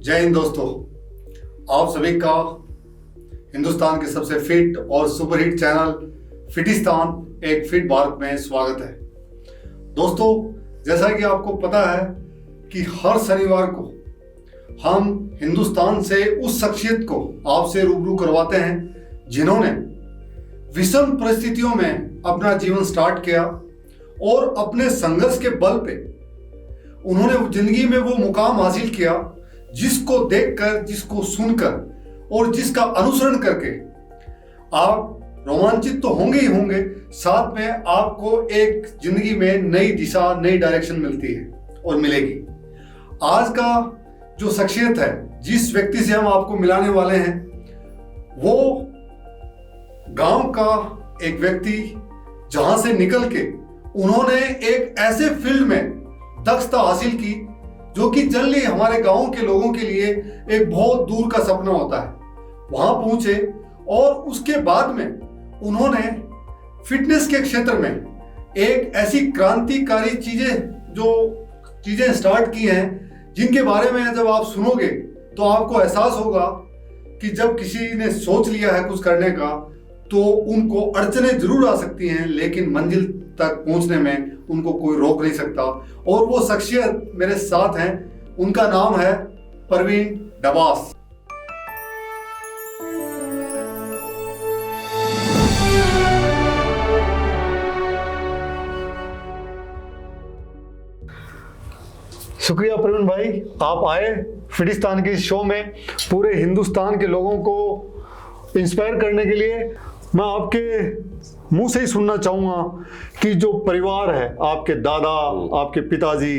जय हिंद दोस्तों, आप सभी का हिंदुस्तान के सबसे फिट और सुपरहिट चैनल फिटिस्तान एक फिट भारत में स्वागत है। दोस्तों, जैसा कि आपको पता है कि हर शनिवार को हम हिंदुस्तान से उस शख्सियत को आपसे रूबरू करवाते हैं जिन्होंने विषम परिस्थितियों में अपना जीवन स्टार्ट किया और अपने संघर्ष के बल पे उन्होंने जिंदगी में वो मुकाम हासिल किया जिसको देखकर, जिसको सुनकर और जिसका अनुसरण करके आप रोमांचित तो होंगे ही होंगे, साथ में आपको एक जिंदगी में नई दिशा, नई डायरेक्शन मिलती है और मिलेगी। आज का जो शख्सियत है, जिस व्यक्ति से हम आपको मिलाने वाले हैं, वो गांव का एक व्यक्ति जहां से निकल के उन्होंने एक ऐसे फील्ड में दक्षता हासिल की जो कि जनरली हमारे गांव के लोगों के लिए एक बहुत दूर का सपना होता है। वहां पहुंचे और उसके बाद में उन्होंने फिटनेस के क्षेत्र में एक ऐसी क्रांतिकारी चीजें स्टार्ट की हैं जिनके बारे में जब आप सुनोगे तो आपको एहसास होगा कि जब किसी ने सोच लिया है कुछ करने का तो उनको अड़चनें जरूर आ सकती हैं, लेकिन मंजिल तक पहुंचने में उनको कोई रोक नहीं सकता। और वो शख्सियत मेरे साथ हैं, उनका नाम है परवीन डबास। शुक्रिया प्रवीण भाई, आप आए फिटिस्तान के शो में पूरे हिंदुस्तान के लोगों को इंस्पायर करने के लिए। मैं आपके मुंह से ही सुनना चाहूँगा कि जो परिवार है, आपके दादा, आपके पिताजी,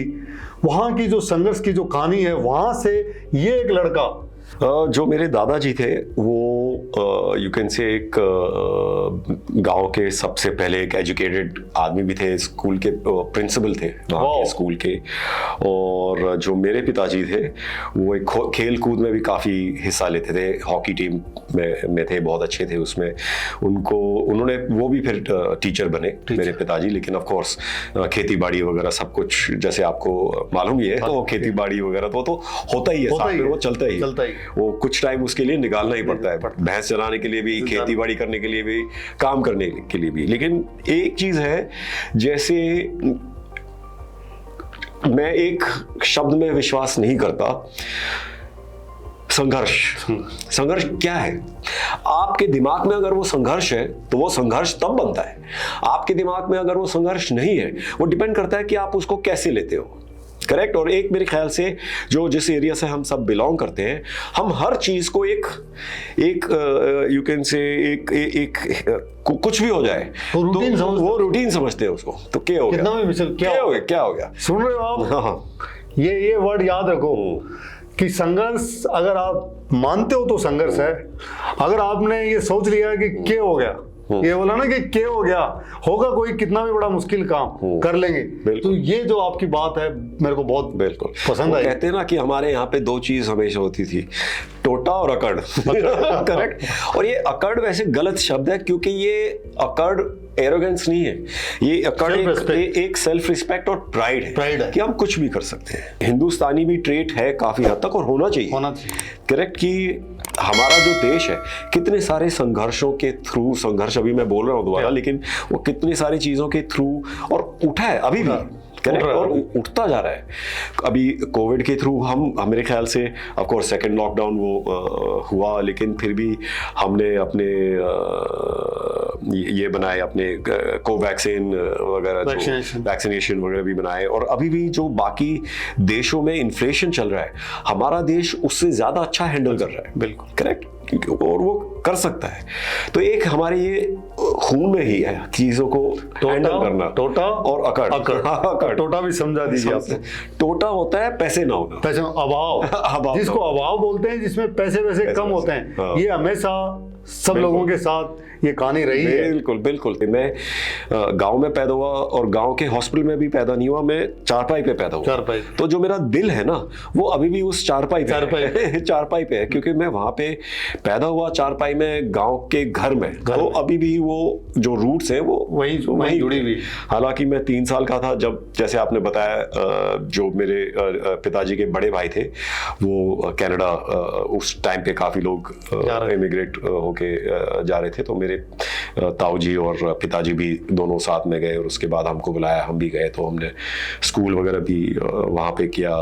वहाँ की जो संघर्ष की जो कहानी है, वहाँ से ये एक लड़का जो मेरे दादाजी थे वो यू कैन से एक गांव के सबसे पहले एक एजुकेटेड आदमी भी थे, स्कूल के प्रिंसिपल थे वहाँ के स्कूल के। और जो मेरे पिताजी थे वो एक खेल कूद में भी काफ़ी हिस्सा लेते थे, हॉकी टीम में थे, बहुत अच्छे थे उसमें। उन्होंने वो भी फिर टीचर बने मेरे पिताजी। लेकिन ऑफ कोर्स खेती बाड़ी वगैरह सब कुछ जैसे आपको मालूम ही है, तो खेती बाड़ी वगैरह तो होता ही है, साथ में वो चलता ही वो कुछ टाइम उसके लिए निकालना ही पड़ता है, भैंस चलाने के लिए भी, खेती बाड़ी करने के लिए भी, काम करने के लिए भी। लेकिन एक चीज है, जैसे मैं एक शब्द में विश्वास नहीं करता, संघर्ष क्या है? आपके दिमाग में अगर वो संघर्ष है तो वो संघर्ष तब बनता है। आपके दिमाग में अगर वो संघर्ष नहीं है, वो डिपेंड करता है कि आप उसको कैसे लेते हो। करेक्ट। और एक मेरे ख्याल से जो जिस एरिया से हम सब बिलोंग करते हैं, हम हर चीज को एक यू कैन से एक कुछ भी हो जाए तो वो रूटीन समझते हैं उसको। तो क्या हो गया, क्या हो गया? सुन रहे हो आप? हाँ। ये वर्ड याद रखो कि संघर्ष, अगर आप मानते हो तो संघर्ष है। अगर आपने ये सोच लिया कि क्या हो गया, ये बोला ना कि क्या हो गया, होगा कोई कितना भी बड़ा मुश्किल काम कर लेंगे। तो ये जो आपकी बात है मेरे को बहुत बिल्कुल पसंद आई। कहते हैं ना कि हमारे यहाँ पे दो चीज हमेशा होती थी, टोटा और अकड़। करेक्ट। और ये अकड़ वैसे गलत शब्द है, क्योंकि ये अकड़ एरोगेंस नहीं है, ये अकड़ एक सेल्फ रिस्पेक्ट और प्राइड है कि हम कुछ भी कर सकते हैं। हिंदुस्तानी भी ट्रेट है काफी हद तक, और होना चाहिए। करेक्ट। कि हमारा जो देश है कितने सारे संघर्षों के थ्रू, संघर्ष अभी मैं बोल रहा हूँ दोबारा, लेकिन वो कितनी सारी चीजों के थ्रू और उठा है अभी भी। करेक्ट। और उठता जा रहा है। अभी कोविड के थ्रू हम मेरे ख्याल से ऑफ कोर्स सेकंड लॉकडाउन वो हुआ, लेकिन फिर भी हमने अपने ये बनाए, अपने कोवैक्सीन वगैरह, वैक्सीनेशन वगैरह भी बनाए। और अभी भी जो बाकी देशों में इन्फ्लेशन चल रहा है, हमारा देश उससे ज्यादा अच्छा हैंडल कर रहा है। बिल्कुल करेक्ट। और वो कर सकता है। तो एक हमारे ये खून में ही है चीजों को हैंडल करना। टोटा और अकड़। टोटा भी समझा दीजिए आपने। टोटा होता है पैसे ना होना, अभाव जिसको अभाव बोलते हैं, जिसमें पैसे वैसे कम होते हैं। ये हमेशा सब लोगों के साथ ये कहानी रही है। बिल्कुल बिल्कुल। मैं गांव में पैदा हुआ और गांव के हॉस्पिटल में भी पैदा नहीं हुआ, मैं चारपाई पे पैदा हुआ। चारपाई। तो जो मेरा दिल है ना वो अभी भी उस चारपाई पे चारपाई पे है, क्योंकि मैं वहां पे पैदा हुआ चारपाई में, गांव के घर में। तो अभी भी वो जो रूट्स हैं वो वही जुड़ी हुई। हालांकि मैं 3 साल का था जब, जैसे आपने बताया, जो मेरे पिताजी के बड़े भाई थे वो कनाडा, उस टाइम पे काफी लोग इमिग्रेट होके जा रहे थे, तो मेरे ताऊ जी और पिताजी भी दोनों साथ में गए और उसके बाद हमको बुलाया, हम भी गए। तो हमने स्कूल वगैरह भी वहाँ पे किया,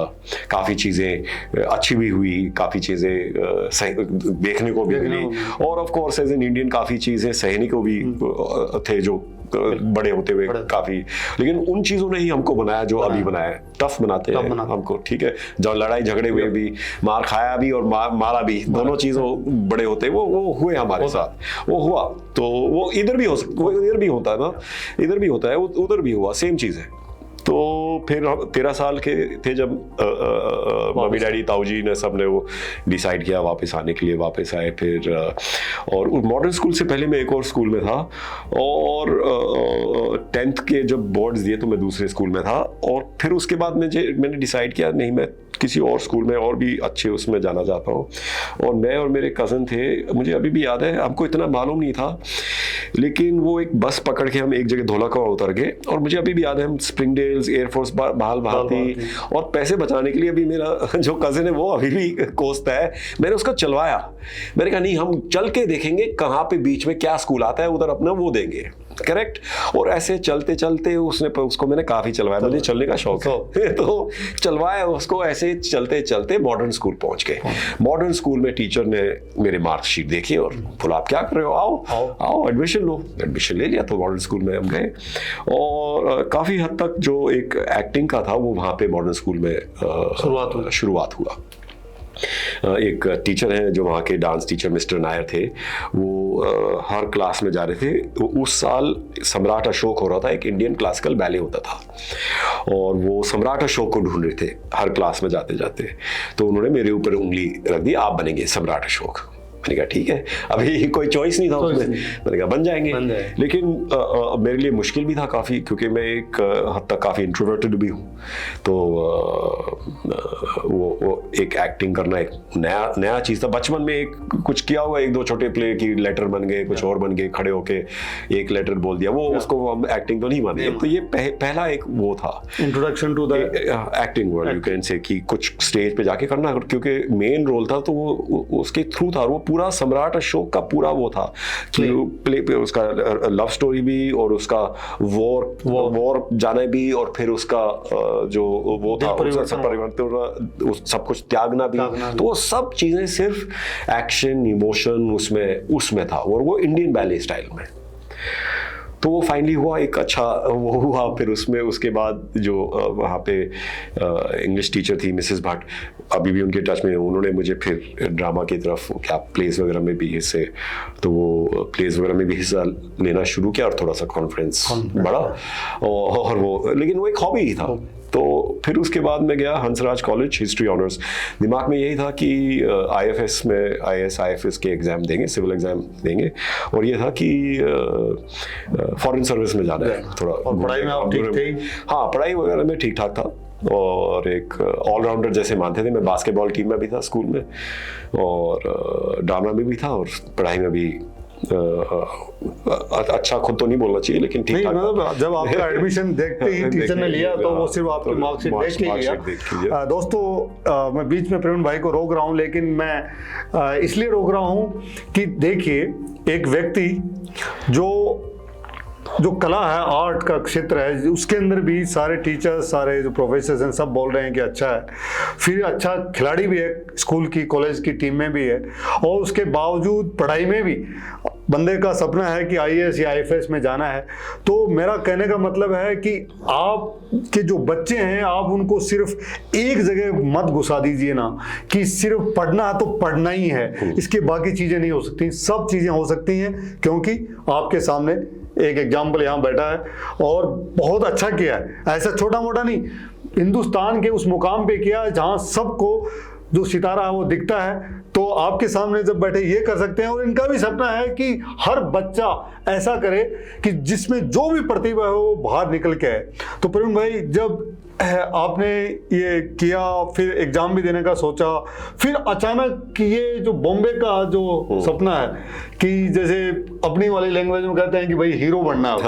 काफ़ी चीज़ें अच्छी भी हुई, काफ़ी चीज़ें देखने को भी मिली, और of course as an Indian काफ़ी चीज़ें सहने को भी थे जो बड़े होते हुए काफी। लेकिन उन चीजों ने ही हमको बनाया जो अभी बनाया, टफ बनाते हैं हमको, ठीक है। जब लड़ाई झगड़े हुए भी, मार खाया भी और मारा भी, दोनों चीजों बड़े होते वो हुए हमारे साथ, वो हुआ। तो वो इधर भी हो सकता, वो इधर भी होता है ना, इधर भी होता है, उधर भी हुआ, सेम चीज है। तो फिर हम 13 साल के थे जब मम्मी डैडी ताऊ जी ने सब ने वो डिसाइड किया वापस आने के लिए, वापस आए। फिर और मॉडर्न स्कूल से पहले मैं एक और स्कूल में था, और 10th के जब बोर्ड्स दिए तो मैं दूसरे स्कूल में था। और फिर उसके बाद मैंने डिसाइड किया नहीं, मैं किसी और स्कूल में और भी अच्छे उसमें जाना चाहता हूँ। और मैं और मेरे कज़न थे, मुझे अभी भी याद है, हमको इतना मालूम नहीं था, लेकिन वो एक बस पकड़ के हम एक जगह धौलाकुआं उतर गए। और मुझे अभी भी याद है, हम स्प्रिंगडेल्स, एयरफोर्स, बहाल भारती, और पैसे बचाने के लिए अभी मेरा जो कज़न है वो अभी भी कोसता है, मैंने उसका चलवाया। मैंने कहा नहीं, हम चल के देखेंगे कहाँ पे बीच में क्या स्कूल आता है, उधर अपना वो देंगे, करेक्ट। और ऐसे चलते चलते उसको मैंने काफ़ी चलवाया, मुझे चलने का शौक है तो चलवाया उसको। ऐसे चलते चलते मॉडर्न स्कूल पहुंच गए। मॉडर्न स्कूल में टीचर ने मेरे मार्कशीट देखी और बोला आप क्या कर रहे हो, आओ एडमिशन लो। एडमिशन ले लिया, तो मॉडर्न स्कूल में हम गए। और काफ़ी हद तक जो एक एक्टिंग का था वो वहाँ पे मॉडर्न स्कूल में शुरुआत हुआ। एक टीचर हैं जो वहाँ के डांस टीचर मिस्टर नायर थे, वो हर क्लास में जा रहे थे। उस साल सम्राट अशोक हो रहा था, एक इंडियन क्लासिकल बैले होता था, और वो सम्राट अशोक को ढूंढ रहे थे हर क्लास में जाते जाते। तो उन्होंने मेरे ऊपर उंगली रख दी, आप बनेंगे सम्राट अशोक। मैंने कहा ठीक है, अभी कोई चॉइस नहीं था उसमें, मैंने कहा बन जाएंगे। लेकिन मेरे लिए मुश्किल भी था काफ़ी, क्योंकि मैं एक हद तक काफ़ी इंट्रोवर्टेड भी हूँ। तो वो एक एक्टिंग करना एक नया चीज़ था। बचपन में एक कुछ किया हुआ, 1-2 छोटे प्ले की लेटर बन गए, कुछ और बन गए, खड़े होके एक लेटर बोल दिया, वो उसको हम एक्टिंग तो नहीं माने। तो ये पहला एक वो था, introduction to the acting world, you can say, कि कुछ स्टेज पे जाके करना, क्योंकि मेन रोल था तो वो उसके थ्रू था। वो पूरा सम्राट अशोक का पूरा वो था कि प्ले पे उसका लव स्टोरी भी, और उसका वॉर जाना भी, और फिर उसका जो वो था परिवर्तन, सब कुछ त्यागना भी। तो वो सब चीजें सिर्फ एक्शन, इमोशन उसमें था, और वो इंडियन बैले स्टाइल में। तो वो फाइनली हुआ, एक अच्छा वो हुआ। फिर उसके बाद जो वहाँ पे इंग्लिश टीचर थी मिसेस भट्ट, अभी भी उनके टच में, उन्होंने मुझे फिर ड्रामा की तरफ, क्या प्लेस वगैरह में भी हिस्से, तो वो प्लेस वगैरह में भी हिस्सा लेना शुरू किया, और थोड़ा सा कॉन्फिडेंस बढ़ा। और वो, लेकिन वो एक हॉबी ही था। तो फिर उसके बाद मैं गया हंसराज कॉलेज, हिस्ट्री ऑनर्स। दिमाग में यही था कि IFS में IAS के एग्ज़ाम देंगे, सिविल एग्ज़ाम देंगे, और ये था कि फॉरेन सर्विस में जाना है थोड़ा। और पढ़ाई में आप ठीक थे? हाँ, पढ़ाई वगैरह में ठीक ठाक था, और एक ऑलराउंडर जैसे मानते थे। मैं बास्केटबॉल टीम में भी था स्कूल में, और ड्रामा में भी था, और पढ़ाई में भी अच्छा खुद तो नहीं बोलना चाहिए, लेकिन ठीक ठाक। मतलब जब आपका एडमिशन देखते ही टीचर ने लिया, तो वो सिर्फ आपकी मार्कशीट देख के लिया। दोस्तों, मैं बीच में प्रवीण भाई को रोक रहा हूँ, लेकिन मैं इसलिए रोक रहा हूँ कि देखिए, एक व्यक्ति जो कला है, आर्ट का क्षेत्र है, उसके अंदर भी सारे टीचर्स, सारे जो प्रोफेसर हैं, सब बोल रहे हैं कि अच्छा है। फिर अच्छा खिलाड़ी भी है, स्कूल की, कॉलेज की टीम में भी है, और उसके बावजूद पढ़ाई में भी बंदे का सपना है कि IAS या IFS में जाना है। तो मेरा कहने का मतलब है कि आप के जो बच्चे हैं, आप उनको सिर्फ एक जगह मत घुसा दीजिए ना, कि सिर्फ पढ़ना है तो पढ़ना ही है, इसके बाकी चीज़ें नहीं हो सकती। सब चीज़ें हो सकती हैं, क्योंकि आपके सामने एक एग्जाम्पल यहाँ बैठा है, और बहुत अच्छा किया है। ऐसा छोटा मोटा नहीं, हिंदुस्तान के उस मुकाम पे किया जहाँ सबको जो सितारा वो दिखता है, तो आपके सामने जब बैठे ये कर सकते हैं। और इनका भी सपना है कि हर बच्चा ऐसा करे कि जिसमें जो भी प्रतिभा है वो बाहर निकल के आए। तो प्रवीण भाई, जब आपने ये किया, फिर एग्जाम भी देने का सोचा, फिर अचानक ये जो बॉम्बे का जो सपना है कि जैसे अपनी वाली लैंग्वेज में कहते हैं कि भाई हीरो बनना है,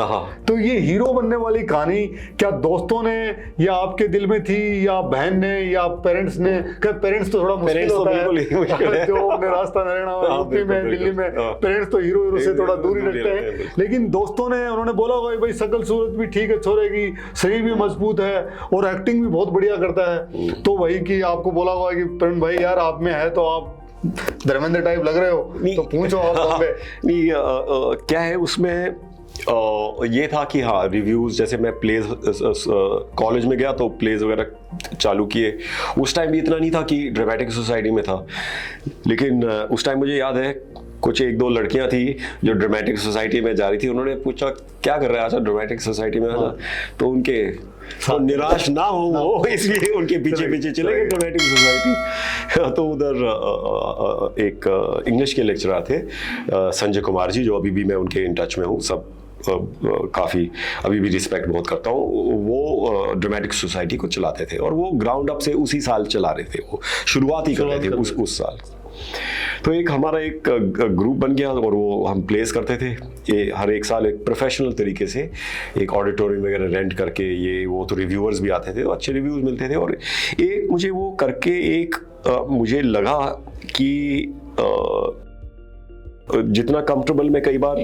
तो ये हीरो बनने वाली कहानी क्या दोस्तों ने या आपके दिल में थी, या बहन ने, या पेरेंट्स ने? पेरेंट्स तो थोड़ा मुश्किल होता है, जो रास्ता नरेना यूपी में, दिल्ली में, पेरेंट्स तो हीरो से थोड़ा दूर ही रखते हैं। लेकिन दोस्तों ने, उन्होंने बोला भाई शक्ल सूरत भी ठीक है छोरे की, शरीर भी मजबूत है और एक्टिंग भी बहुत बढ़िया करता है, तो वही कि आपको बोला हुआ कि प्रवीण भाई यार आप में है तो आप धर्मेंद्र टाइप लग रहे हो, तो पूछो आप बॉम्बे। नहीं, क्या है उसमें, ये था कि हाँ, रिव्यूज, जैसे मैं प्लेज कॉलेज में गया तो प्लेज वगैरह चालू किए। उस टाइम भी इतना नहीं था कि ड्रामेटिक सोसाइटी में था, लेकिन उस टाइम मुझे याद है कुछ एक दो लड़कियां थी जो ड्रामेटिक सोसाइटी में जा रही थी, उन्होंने पूछा क्या कर रहा है, अच्छा ड्रामेटिक सोसाइटी में आना, तो उनके तो निराश ना हो वो, इसलिए उनके पीछे पीछे चले गए ड्रामेटिक सोसाइटी। तो उधर एक इंग्लिश के लेक्चरर थे संजय कुमार जी, जो अभी भी मैं उनके इन टच में हूँ, सब काफ़ी अभी भी रिस्पेक्ट बहुत करता हूँ। वो ड्रामेटिक सोसाइटी को चलाते थे और वो ग्राउंड अप से उसी साल चला रहे थे, वो शुरुआत ही कर रहे थे उस साल। तो एक हमारा एक ग्रुप बन गया और वो हम प्लेस करते थे ये हर एक साल एक प्रोफेशनल तरीके से, एक ऑडिटोरियम वगैरह रेंट करके, ये वो तो रिव्यूअर्स भी आते थे, तो अच्छे रिव्यूज़ मिलते थे। और एक मुझे वो करके एक मुझे लगा कि जितना कंफर्टेबल मैं कई बार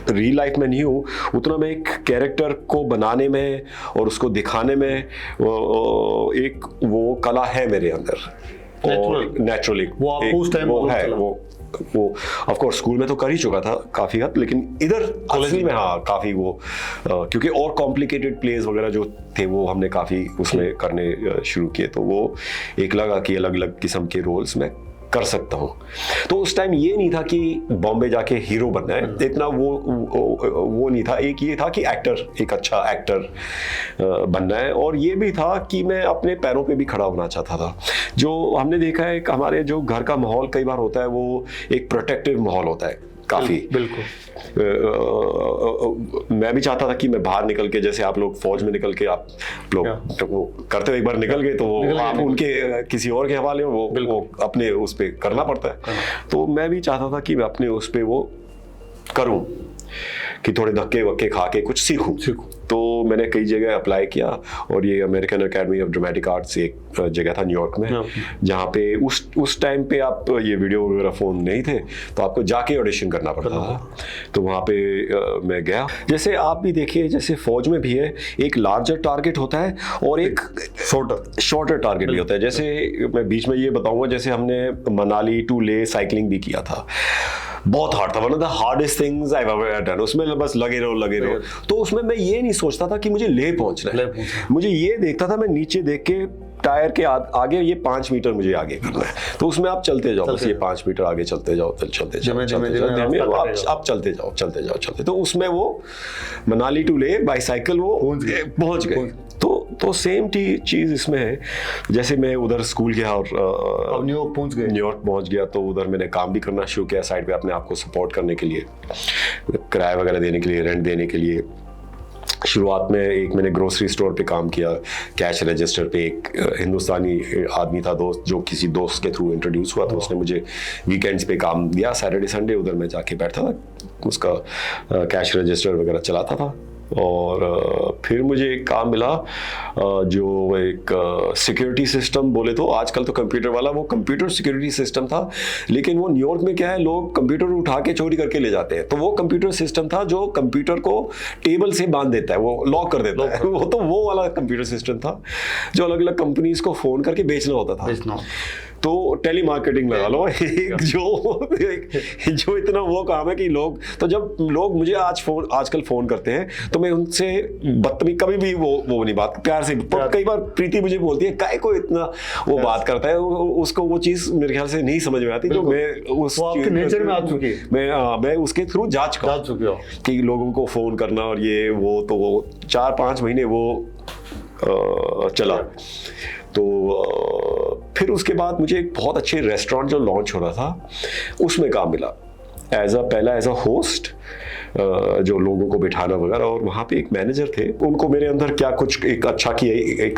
रियल लाइफ में नहीं हूँ, उतना मैं एक कैरेक्टर को बनाने में और उसको दिखाने में एक वो कला है मेरे अंदर, और नेचुरली वो आपको उस टाइम वो है, वो ऑफ कोर्स स्कूल में तो कर ही चुका था काफी हद, लेकिन इधर असली में हाँ काफी वो क्योंकि और कॉम्प्लिकेटेड प्लेस वगैरह जो थे वो हमने काफी उसमें करने शुरू किए, तो वो एक लगा कि अलग अलग किस्म के रोल्स में कर सकता हूँ। तो उस टाइम ये नहीं था कि बॉम्बे जाके हीरो बनना है, इतना वो नहीं था। एक ये था कि एक्टर, एक अच्छा एक्टर बनना है, और ये भी था कि मैं अपने पैरों पे भी खड़ा होना चाहता था। जो हमने देखा है हमारे जो घर का माहौल कई बार होता है वो एक प्रोटेक्टिव माहौल होता है काफी। बिल्कुल। मैं भी चाहता था कि मैं बाहर निकल के, जैसे आप लोग फौज में निकल के आप लोग तो वो करते हो, एक बार निकल गए तो आप उनके किसी और के हवाले में वो अपने उस पे करना पड़ता है। तो मैं भी चाहता था कि मैं अपने उस पे वो करूं, कि थोड़े धक्के वक्के खा के कुछ सीखूं। तो मैंने कई जगह अप्लाई किया, और ये American academy of dramatic arts एक जगह था न्यूयॉर्क में, जहाँ पे उस टाइम पे आप ये वीडियो वगैरह फ़ोन नहीं थे, तो आपको जाके ऑडिशन करना पड़ता था। तो वहाँ पे मैं गया। जैसे आप भी देखिए, जैसे फौज में भी है, एक लार्जर टारगेट होता है और एक शॉर्टर टारगेट भी होता है। जैसे मैं बीच में ये बताऊँगा, जैसे हमने मनाली टू ले साइकिलिंग भी किया था, बहुत हार्ड था, one of the hardest things I have ever done. उसमें बस लगे रहो। तो उसमें मैं ये नहीं सोचता था कि मुझे ले पहुंचना है, मुझे ये देखता था, मैं नीचे देख के टायर के आगे ये 5 मीटर मुझे आगे करना है, तो उसमें आप चलते जाओ, बस ये 5 मीटर आगे चलते जाओ, आप चलते जाओ। तो उसमें वो मनाली टू ले बाईसाइकिल वो पहुंच गए। तो सेम चीज़ इसमें है। जैसे मैं उधर स्कूल गया और न्यूयॉर्क पहुंच गया, तो उधर मैंने काम भी करना शुरू किया साइड पे, अपने आप को सपोर्ट करने के लिए, किराया वगैरह देने के लिए, रेंट देने के लिए। शुरुआत में एक मैंने ग्रोसरी स्टोर पे काम किया, कैश रजिस्टर पे। एक हिंदुस्तानी आदमी था दोस्त, जो किसी दोस्त के थ्रू इंट्रोड्यूस हुआ, तो उसने मुझे वीकेंड्स पे काम दिया, सैटरडे संडे उधर मैं जाके बैठता था, उसका कैश रजिस्टर वगैरह चलाता था। और फिर मुझे एक काम मिला जो एक सिक्योरिटी सिस्टम बोले तो आजकल तो कंप्यूटर वाला, वो कंप्यूटर सिक्योरिटी सिस्टम था, लेकिन वो न्यूयॉर्क में क्या है, लोग कंप्यूटर उठा के चोरी करके ले जाते हैं। तो वो कंप्यूटर सिस्टम था जो कंप्यूटर को टेबल से बांध देता है, वो लॉक कर देता है। वो वाला कंप्यूटर सिस्टम था जो अलग अलग कंपनीज को फोन करके बेचना होता था। तो टेली मार्केटिंग लगा लो, जो इतना वो काम है कि लोग, तो जब लोग मुझे आजकल फोन करते हैं तो मैं उनसे बदतमीज कभी भी वो नहीं, बात प्यार से। कई बार प्रीति मुझे बोलती है काय को इतना वो बात करता है, उसको वो चीज मेरे ख्याल से नहीं समझ में आती, जो मैं उस नेचर में आ चुकी है। मैं उसके थ्रू जा चुका हूं कि लोगों को फोन करना और ये वो, तो वो 4-5 महीने वो चला। तो फिर उसके बाद मुझे एक बहुत अच्छे रेस्टोरेंट जो लॉन्च हो रहा था उसमें काम मिला पहला एज अ होस्ट, जो लोगों को बिठाना वगैरह, और वहाँ पे एक मैनेजर थे, उनको मेरे अंदर क्या कुछ एक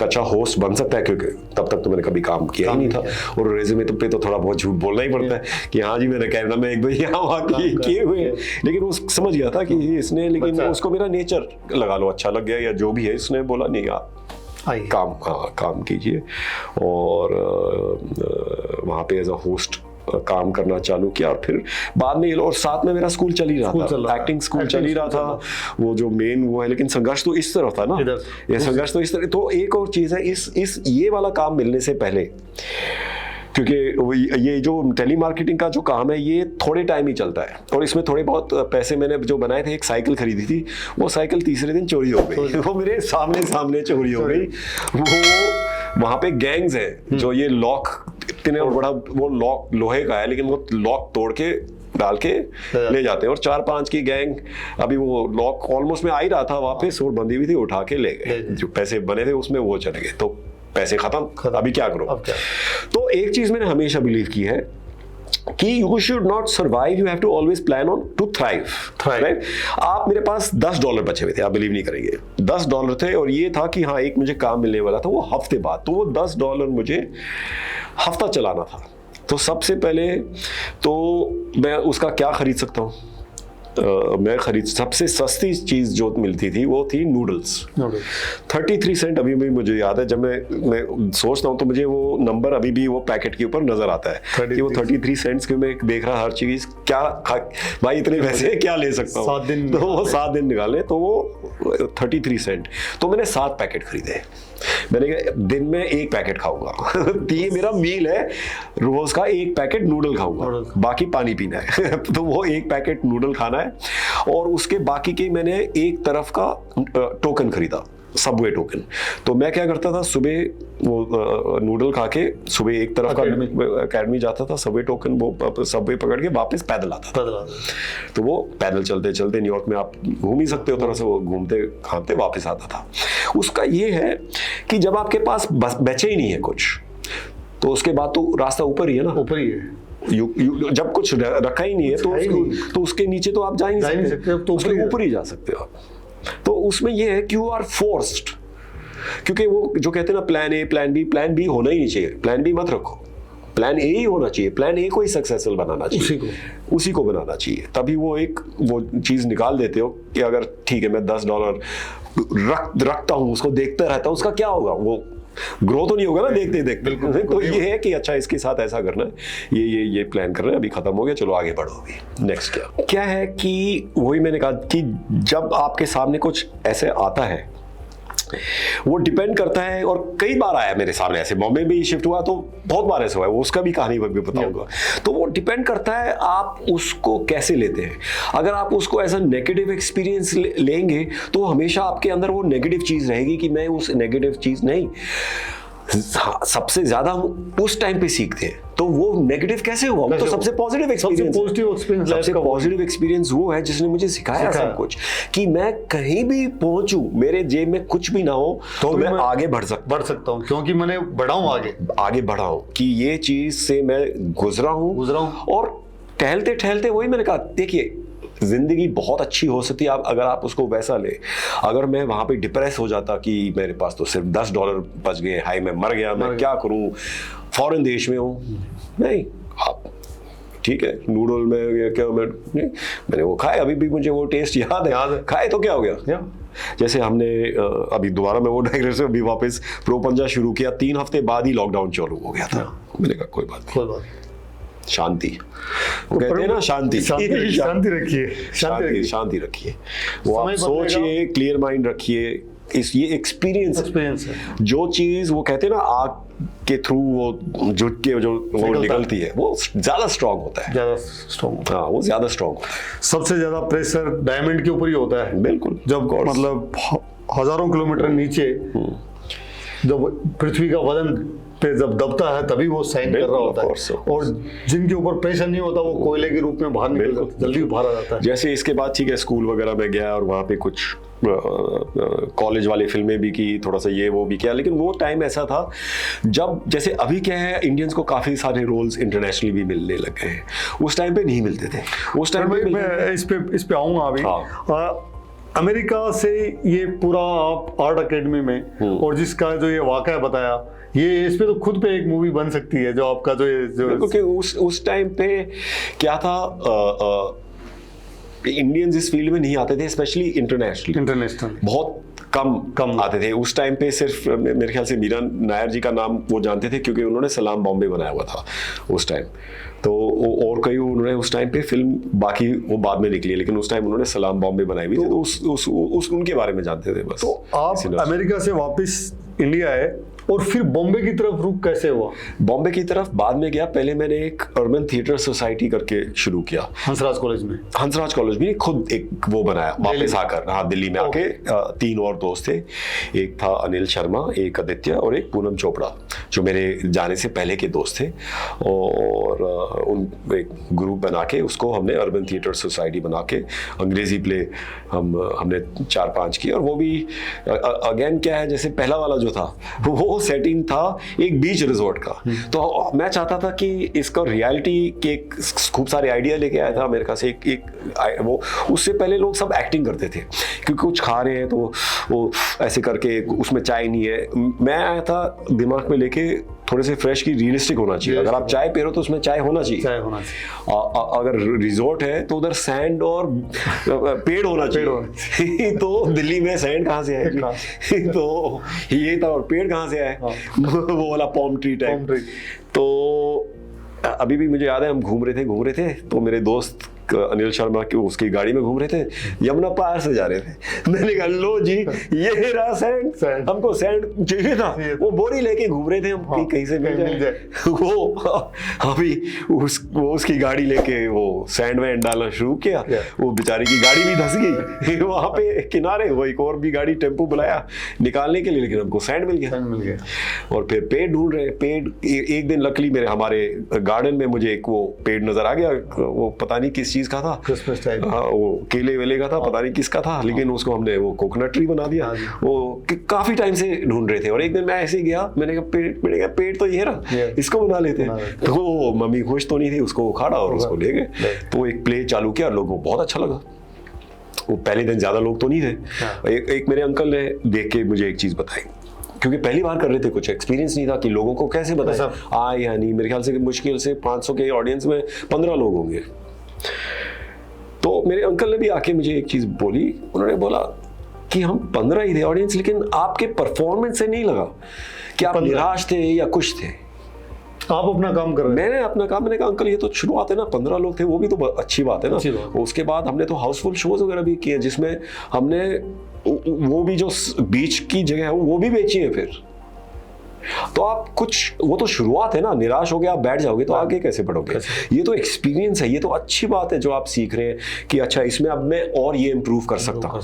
अच्छा होस्ट बन सकता है, क्योंकि तब तक तो मैंने कभी काम किया ही नहीं था, और रेज़्यूमे पे तो थोड़ा बहुत झूठ बोलना ही पड़ता है कि हाँ जी मैंने कनाडा में एक दो यहाँ वहाँ किए हुए हैं, लेकिन वो समझ गया था कि इसने, लेकिन उसको मेरा नेचर लगा लो अच्छा लग गया या जो भी है, इसने बोला नहीं आप काम कीजिए, और वहाँ पे एज अ होस्ट काम करना चालू किया, और फिर बाद में और साथ में मेरा स्कूल चल ही रहा था, एक्टिंग स्कूल चल ही रहा था, वो जो मेन वो है, लेकिन संघर्ष तो इस तरफ था ना, ये संघर्ष तो इस तरह। तो एक और चीज़ है, इस ये वाला काम मिलने से पहले, क्योंकि ये जो टेली मार्केटिंग का जो काम है ये थोड़े टाइम ही चलता है, और इसमें थोड़े बहुत पैसे मैंने जो बनाए थे, एक साइकिल खरीदी थी, वो साइकिल तीसरे दिन चोरी हो गई, वो मेरे सामने चोरी हो गई। वो वहाँ पे गैंग्स हैं जो ये लॉक, इतने और बड़ा वो लॉक लोहे का है, लेकिन वो लॉक तोड़ के डाल के ले जाते हैं, और 4-5 की गैंग, अभी वो लॉक ऑलमोस्ट में आ ही रहा था वापस, और बंदी हुई थी, उठा के ले गए, जो पैसे बने थे उसमें वो चले गए, तो पैसे खत्म, अभी क्या करो। तो एक चीज मैंने हमेशा बिलीव की है कि you should not survive, you have to always plan on to thrive, right. आप, मेरे पास $10 बचे हुए थे, आप बिलीव नहीं करेंगे, $10 थे, और ये था कि हाँ एक मुझे काम मिलने वाला था वो हफ्ते बाद, तो वो $10 मुझे हफ्ता चलाना था। तो सबसे पहले तो मैं उसका क्या खरीद सकता हूँ, सबसे सस्ती चीज़ जो मिलती थी वो थी नूडल्स। 33 सेंट अभी भी मुझे याद है, जब मैं सोचता हूँ तो मुझे वो नंबर अभी भी वो पैकेट के ऊपर नजर आता है कि वो 33 सेंट्स के, मैं देख रहा हर चीज़ क्या भाई इतने पैसे क्या ले सकता हूँ, 7 दिन, तो वो 7 दिन निकाले, तो वो 33 सेंट, तो मैंने 7 पैकेट खरीदे। मैंने कहा दिन में 1 पैकेट खाऊंगा ये मेरा मील है, रोज का 1 पैकेट नूडल खाऊंगा, बाकी पानी पीना है तो वो 1 पैकेट नूडल खाना है, और उसके बाकी के मैंने एक तरफ का टोकन खरीदा, सबवे टोकन। तो मैं क्या करता था, सुबह वो नूडल खा के सुबह एक तरफ का अकेडमी जाता था, सबवे टोकन वो सबवे पकड़ के वापस पैदल आता था। तो वो पैदल चलते चलते, न्यूयॉर्क में आप घूम ही सकते हो थोड़ा सा, वो घूमते खाते वापस आता था। उसका ये है कि जब आपके पास बचे ही नहीं है कुछ, तो उसके बाद तो रास्ता ऊपर ही है ना, ऊपर ही है। जब कुछ रखा ही नहीं है तो उसके नीचे तो आप जा ही नहीं सकते, तो उसके ऊपर ही जा सकते हो आप। तो उसमें ये है कि यू आर फोर्स्ड, क्योंकि वो जो कहते हैं ना प्लान ए प्लान बी होना ही नहीं चाहिए, प्लान बी मत रखो, प्लान ए ही होना चाहिए, प्लान ए को ही सक्सेसफुल बनाना चाहिए, उसी को बनाना चाहिए, तभी वो चीज निकाल देते हो कि अगर ठीक है मैं $10 रखता हूँ, उसको देखता रहता हूँ, उसका क्या होगा, वो ग्रो तो नहीं होगा ना देखते देखते। तो ये है कि अच्छा इसके साथ ऐसा करना है, ये प्लान कर रहे हैं, अभी खत्म हो गया, चलो आगे बढ़ो, अभी नेक्स्ट क्या है कि वही मैंने कहा कि जब आपके सामने कुछ ऐसे आता है, वो डिपेंड करता है, और कई बार आया मेरे सामने ऐसे, बॉम्बे में शिफ्ट हुआ तो बहुत बार ऐसा हुआ है, उसका भी कहानी भी बताऊंगा। तो वो डिपेंड करता है आप उसको कैसे लेते हैं। अगर आप उसको एज अ नेगेटिव एक्सपीरियंस लेंगे तो हमेशा आपके अंदर वो नेगेटिव चीज रहेगी कि मैं उस नेगेटिव चीज नहीं, सबसे ज्यादा हम उस टाइम पे सीखते हैं, तो वो नेगेटिव कैसे हुआ, वो तो सबसे पॉजिटिव एक्सपीरियंस, सबसे पॉजिटिव एक्सपीरियंस वो है जिसने मुझे सिखाया सब कुछ, कि मैं कहीं भी पहुंचूं, मेरे जेब में कुछ भी ना हो तो मैं आगे बढ़ सकता हूं, क्योंकि मैंने आगे बढ़ा हूं, कि ये चीज से मैं गुजरा हूं। और टहलते टहलते वही मैंने कहा, देखिए जिंदगी बहुत अच्छी हो सकती है अगर आप उसको वैसा ले। अगर मैं वहां पे डिप्रेस हो जाता कि मेरे पास तो सिर्फ $10 बच गए, हाय मैं मर गया, मैं क्या करूं, फॉरेन देश में हूं, नहीं, आप ठीक है नूडल में क्या मैंने वो खाए, अभी भी मुझे वो टेस्ट याद है, खाए तो क्या हो गया। जैसे हमने अभी दोबारा मैं वो डायग्रेस अभी वापस प्रो पंजा शुरू किया, 3 हफ्ते बाद ही लॉकडाउन चालू हो गया था। मैंने कहा कोई बात नहीं, शांति, वो कहते हैं ना शांति रखिए, वो आप सोचिए, क्लियर माइंड रखिए, ये एक्सपीरियंस है। जो चीज वो कहते हैं ना आग के थ्रू वो जुट के जो वो निकलती है, वो ज्यादा स्ट्रांग होता है, हाँ वो ज्यादा स्ट्रांग होता है। सबसे ज्यादा प्रेशर डायमंड के ऊपर ही होता है, बिल्कुल, जब मतलब हजारों किलोमीटर नीचे जब पृथ्वी का वजन पे जब दबता है तभी वो साइन कर रहा होता है, और जिनके ऊपर प्रेशर नहीं होता वो कोयले के रूप में बाहर निकल जाता है, जल्दी बाहर आ जाता है। जैसे इसके बाद ठीक है स्कूल वगैरह में गया और वहाँ पे कुछ कॉलेज वाली फिल्में भी की, थोड़ा सा ये वो भी किया, लेकिन वो टाइम ऐसा था जब जैसे अभी क्या है इंडियंस को काफ़ी सारे रोल्स इंटरनेशनली भी मिलने लगे हैं, उस टाइम पे नहीं मिलते थे। उस टाइम पे मैं इस पे आऊँगा अभी। हाँ। अमेरिका से ये पूरा आप आर्ट एकेडमी में और जिसका जो ये वाकया बताया, ये इस पे तो खुद पे एक मूवी बन सकती है, जो आपका जो क्योंकि उस टाइम पे क्या था, इंडियंस इस फील्ड में नहीं आते थे, स्पेशली इंटरनेशनल बहुत कम आते थे उस टाइम पे। सिर्फ मेरे ख्याल से मीरा नायर जी का नाम वो जानते थे क्योंकि उन्होंने सलाम बॉम्बे बनाया हुआ था उस टाइम, तो और कई उन्होंने उस टाइम पे फिल्म, बाकी वो बाद में निकली, लेकिन उस टाइम उन्होंने सलाम बॉम्बे बनाई हुई थी, तो उस उनके बारे में जानते थे बस। तो आप अमेरिका से वापस इंडिया आए और फिर बॉम्बे की तरफ रुख कैसे हुआ? बॉम्बे की तरफ बाद में गया, पहले मैंने एक अर्बन थिएटर सोसाइटी करके शुरू किया हंसराज कॉलेज में। हंसराज कॉलेज में खुद एक वो बनाया वापस आकर, हाँ दिल्ली में आके। 3 और दोस्त थे, एक था अनिल शर्मा, एक आदित्य और एक पूनम चोपड़ा, जो मेरे जाने से पहले के दोस्त थे, और उन एक ग्रुप बना के उसको हमने अर्बन थिएटर सोसाइटी बना के अंग्रेजी प्ले हमने 4-5 की। और वो भी अगेन क्या है, जैसे पहला वाला जो था वो सेटिंग था एक बीच रिजॉर्ट का, तो मैं चाहता था कि इसका रियलिटी के खूब सारे आइडिया लेके आया था अमेरिका से। वो उससे पहले लोग सब एक्टिंग करते थे क्योंकि कुछ खा रहे हैं तो वो ऐसे करके, उसमें चाय नहीं है। मैं आया था दिमाग में लेके थोड़े से फ्रेश की, रियलिस्टिक होना चाहिए। अगर आप चाय पी रहे हो तो उसमें चाय होना चाहिए। अगर रिजॉर्ट है तो उधर सैंड और पेड़ होना चाहिए। तो दिल्ली में सैंड कहाँ से आएगी? तो ये था, और पेड़ कहाँ से आए? वो वाला पॉम ट्री टाइप। तो अभी भी मुझे याद है, हम घूम रहे थे तो मेरे दोस्त अनिल शर्मा की उसकी गाड़ी में घूम रहे थे, यमुना पार से जा रहे थे। मैंने कहा लो जी ये रहा सैंड, हमको सैंड चाहिए था। वो बोरी लेके घूम रहे थे हम, कहीं से मिल जाए। वो अभी वो उसकी गाड़ी लेके वो सैंड वैंड डालना शुरू किया, वो बेचारी की गाड़ी भी धंस गई वहां पे किनारे। वो एक और भी गाड़ी टेम्पो बुलाया निकालने के लिए, लेकिन हमको सैंड मिल गया। और फिर पेड़ ढूंढ रहे, पेड़ एक दिन लकली हमारे गार्डन में मुझे एक वो पेड़ नजर आ गया, वो पता नहीं किस का था, क्रिसमस टाइम, वो केले वेले का था, पता नहीं किसका था, लेकिन उसको हमने वो कोकोनट ट्री बना दिया। वो काफी टाइम से ढूंढ रहे थे, और एक दिन मैं ऐसे ही गया, मैंने कहा पेड़ तो ये रहा, इसको बना लेते। तो वो मम्मी खुश तो नहीं थी, उसको उखाड़ा और उसको ले गए। तो एक प्ले चालू किया, लोगों को बहुत अच्छा लगा। वो पहले दिन ज्यादा लोग तो नहीं थे। एक मेरे अंकल ने देख के मुझे एक चीज बताई, क्योंकि पहली बार कर रहे थे, कुछ एक्सपीरियंस नहीं था कि लोगों को कैसे बताएं आए या नहीं। मेरे ख्याल से मुश्किल से 500 के ऑडियंस में 15 लोग होंगे। तो मेरे अंकल ने भी आके मुझे एक चीज बोली, उन्होंने बोला कि हम 15 ही थे ऑडियंस, लेकिन आपके परफॉर्मेंस से नहीं लगा कि आप निराश थे या खुश थे, आप अपना काम कर रहे हैं। मैंने अपना काम, मैंने कहा अंकल ये तो शुरुआत है ना, 15 लोग थे, वो भी तो अच्छी बात है ना। उसके बाद हमने तो हाउसफुल शोज वगैरह भी किए, जिसमें हमने वो भी जो बीच की जगह है वो भी बेची है। फिर तो आप कुछ, वो तो शुरुआत है ना, निराश हो गया आप बैठ जाओगे तो आगे कैसे बढ़ोगे? ये तो एक्सपीरियंस है, ये तो अच्छी बात है जो आप सीख रहे हैं कि अच्छा इसमें अब मैं और ये इम्प्रूव कर सकता हूँ,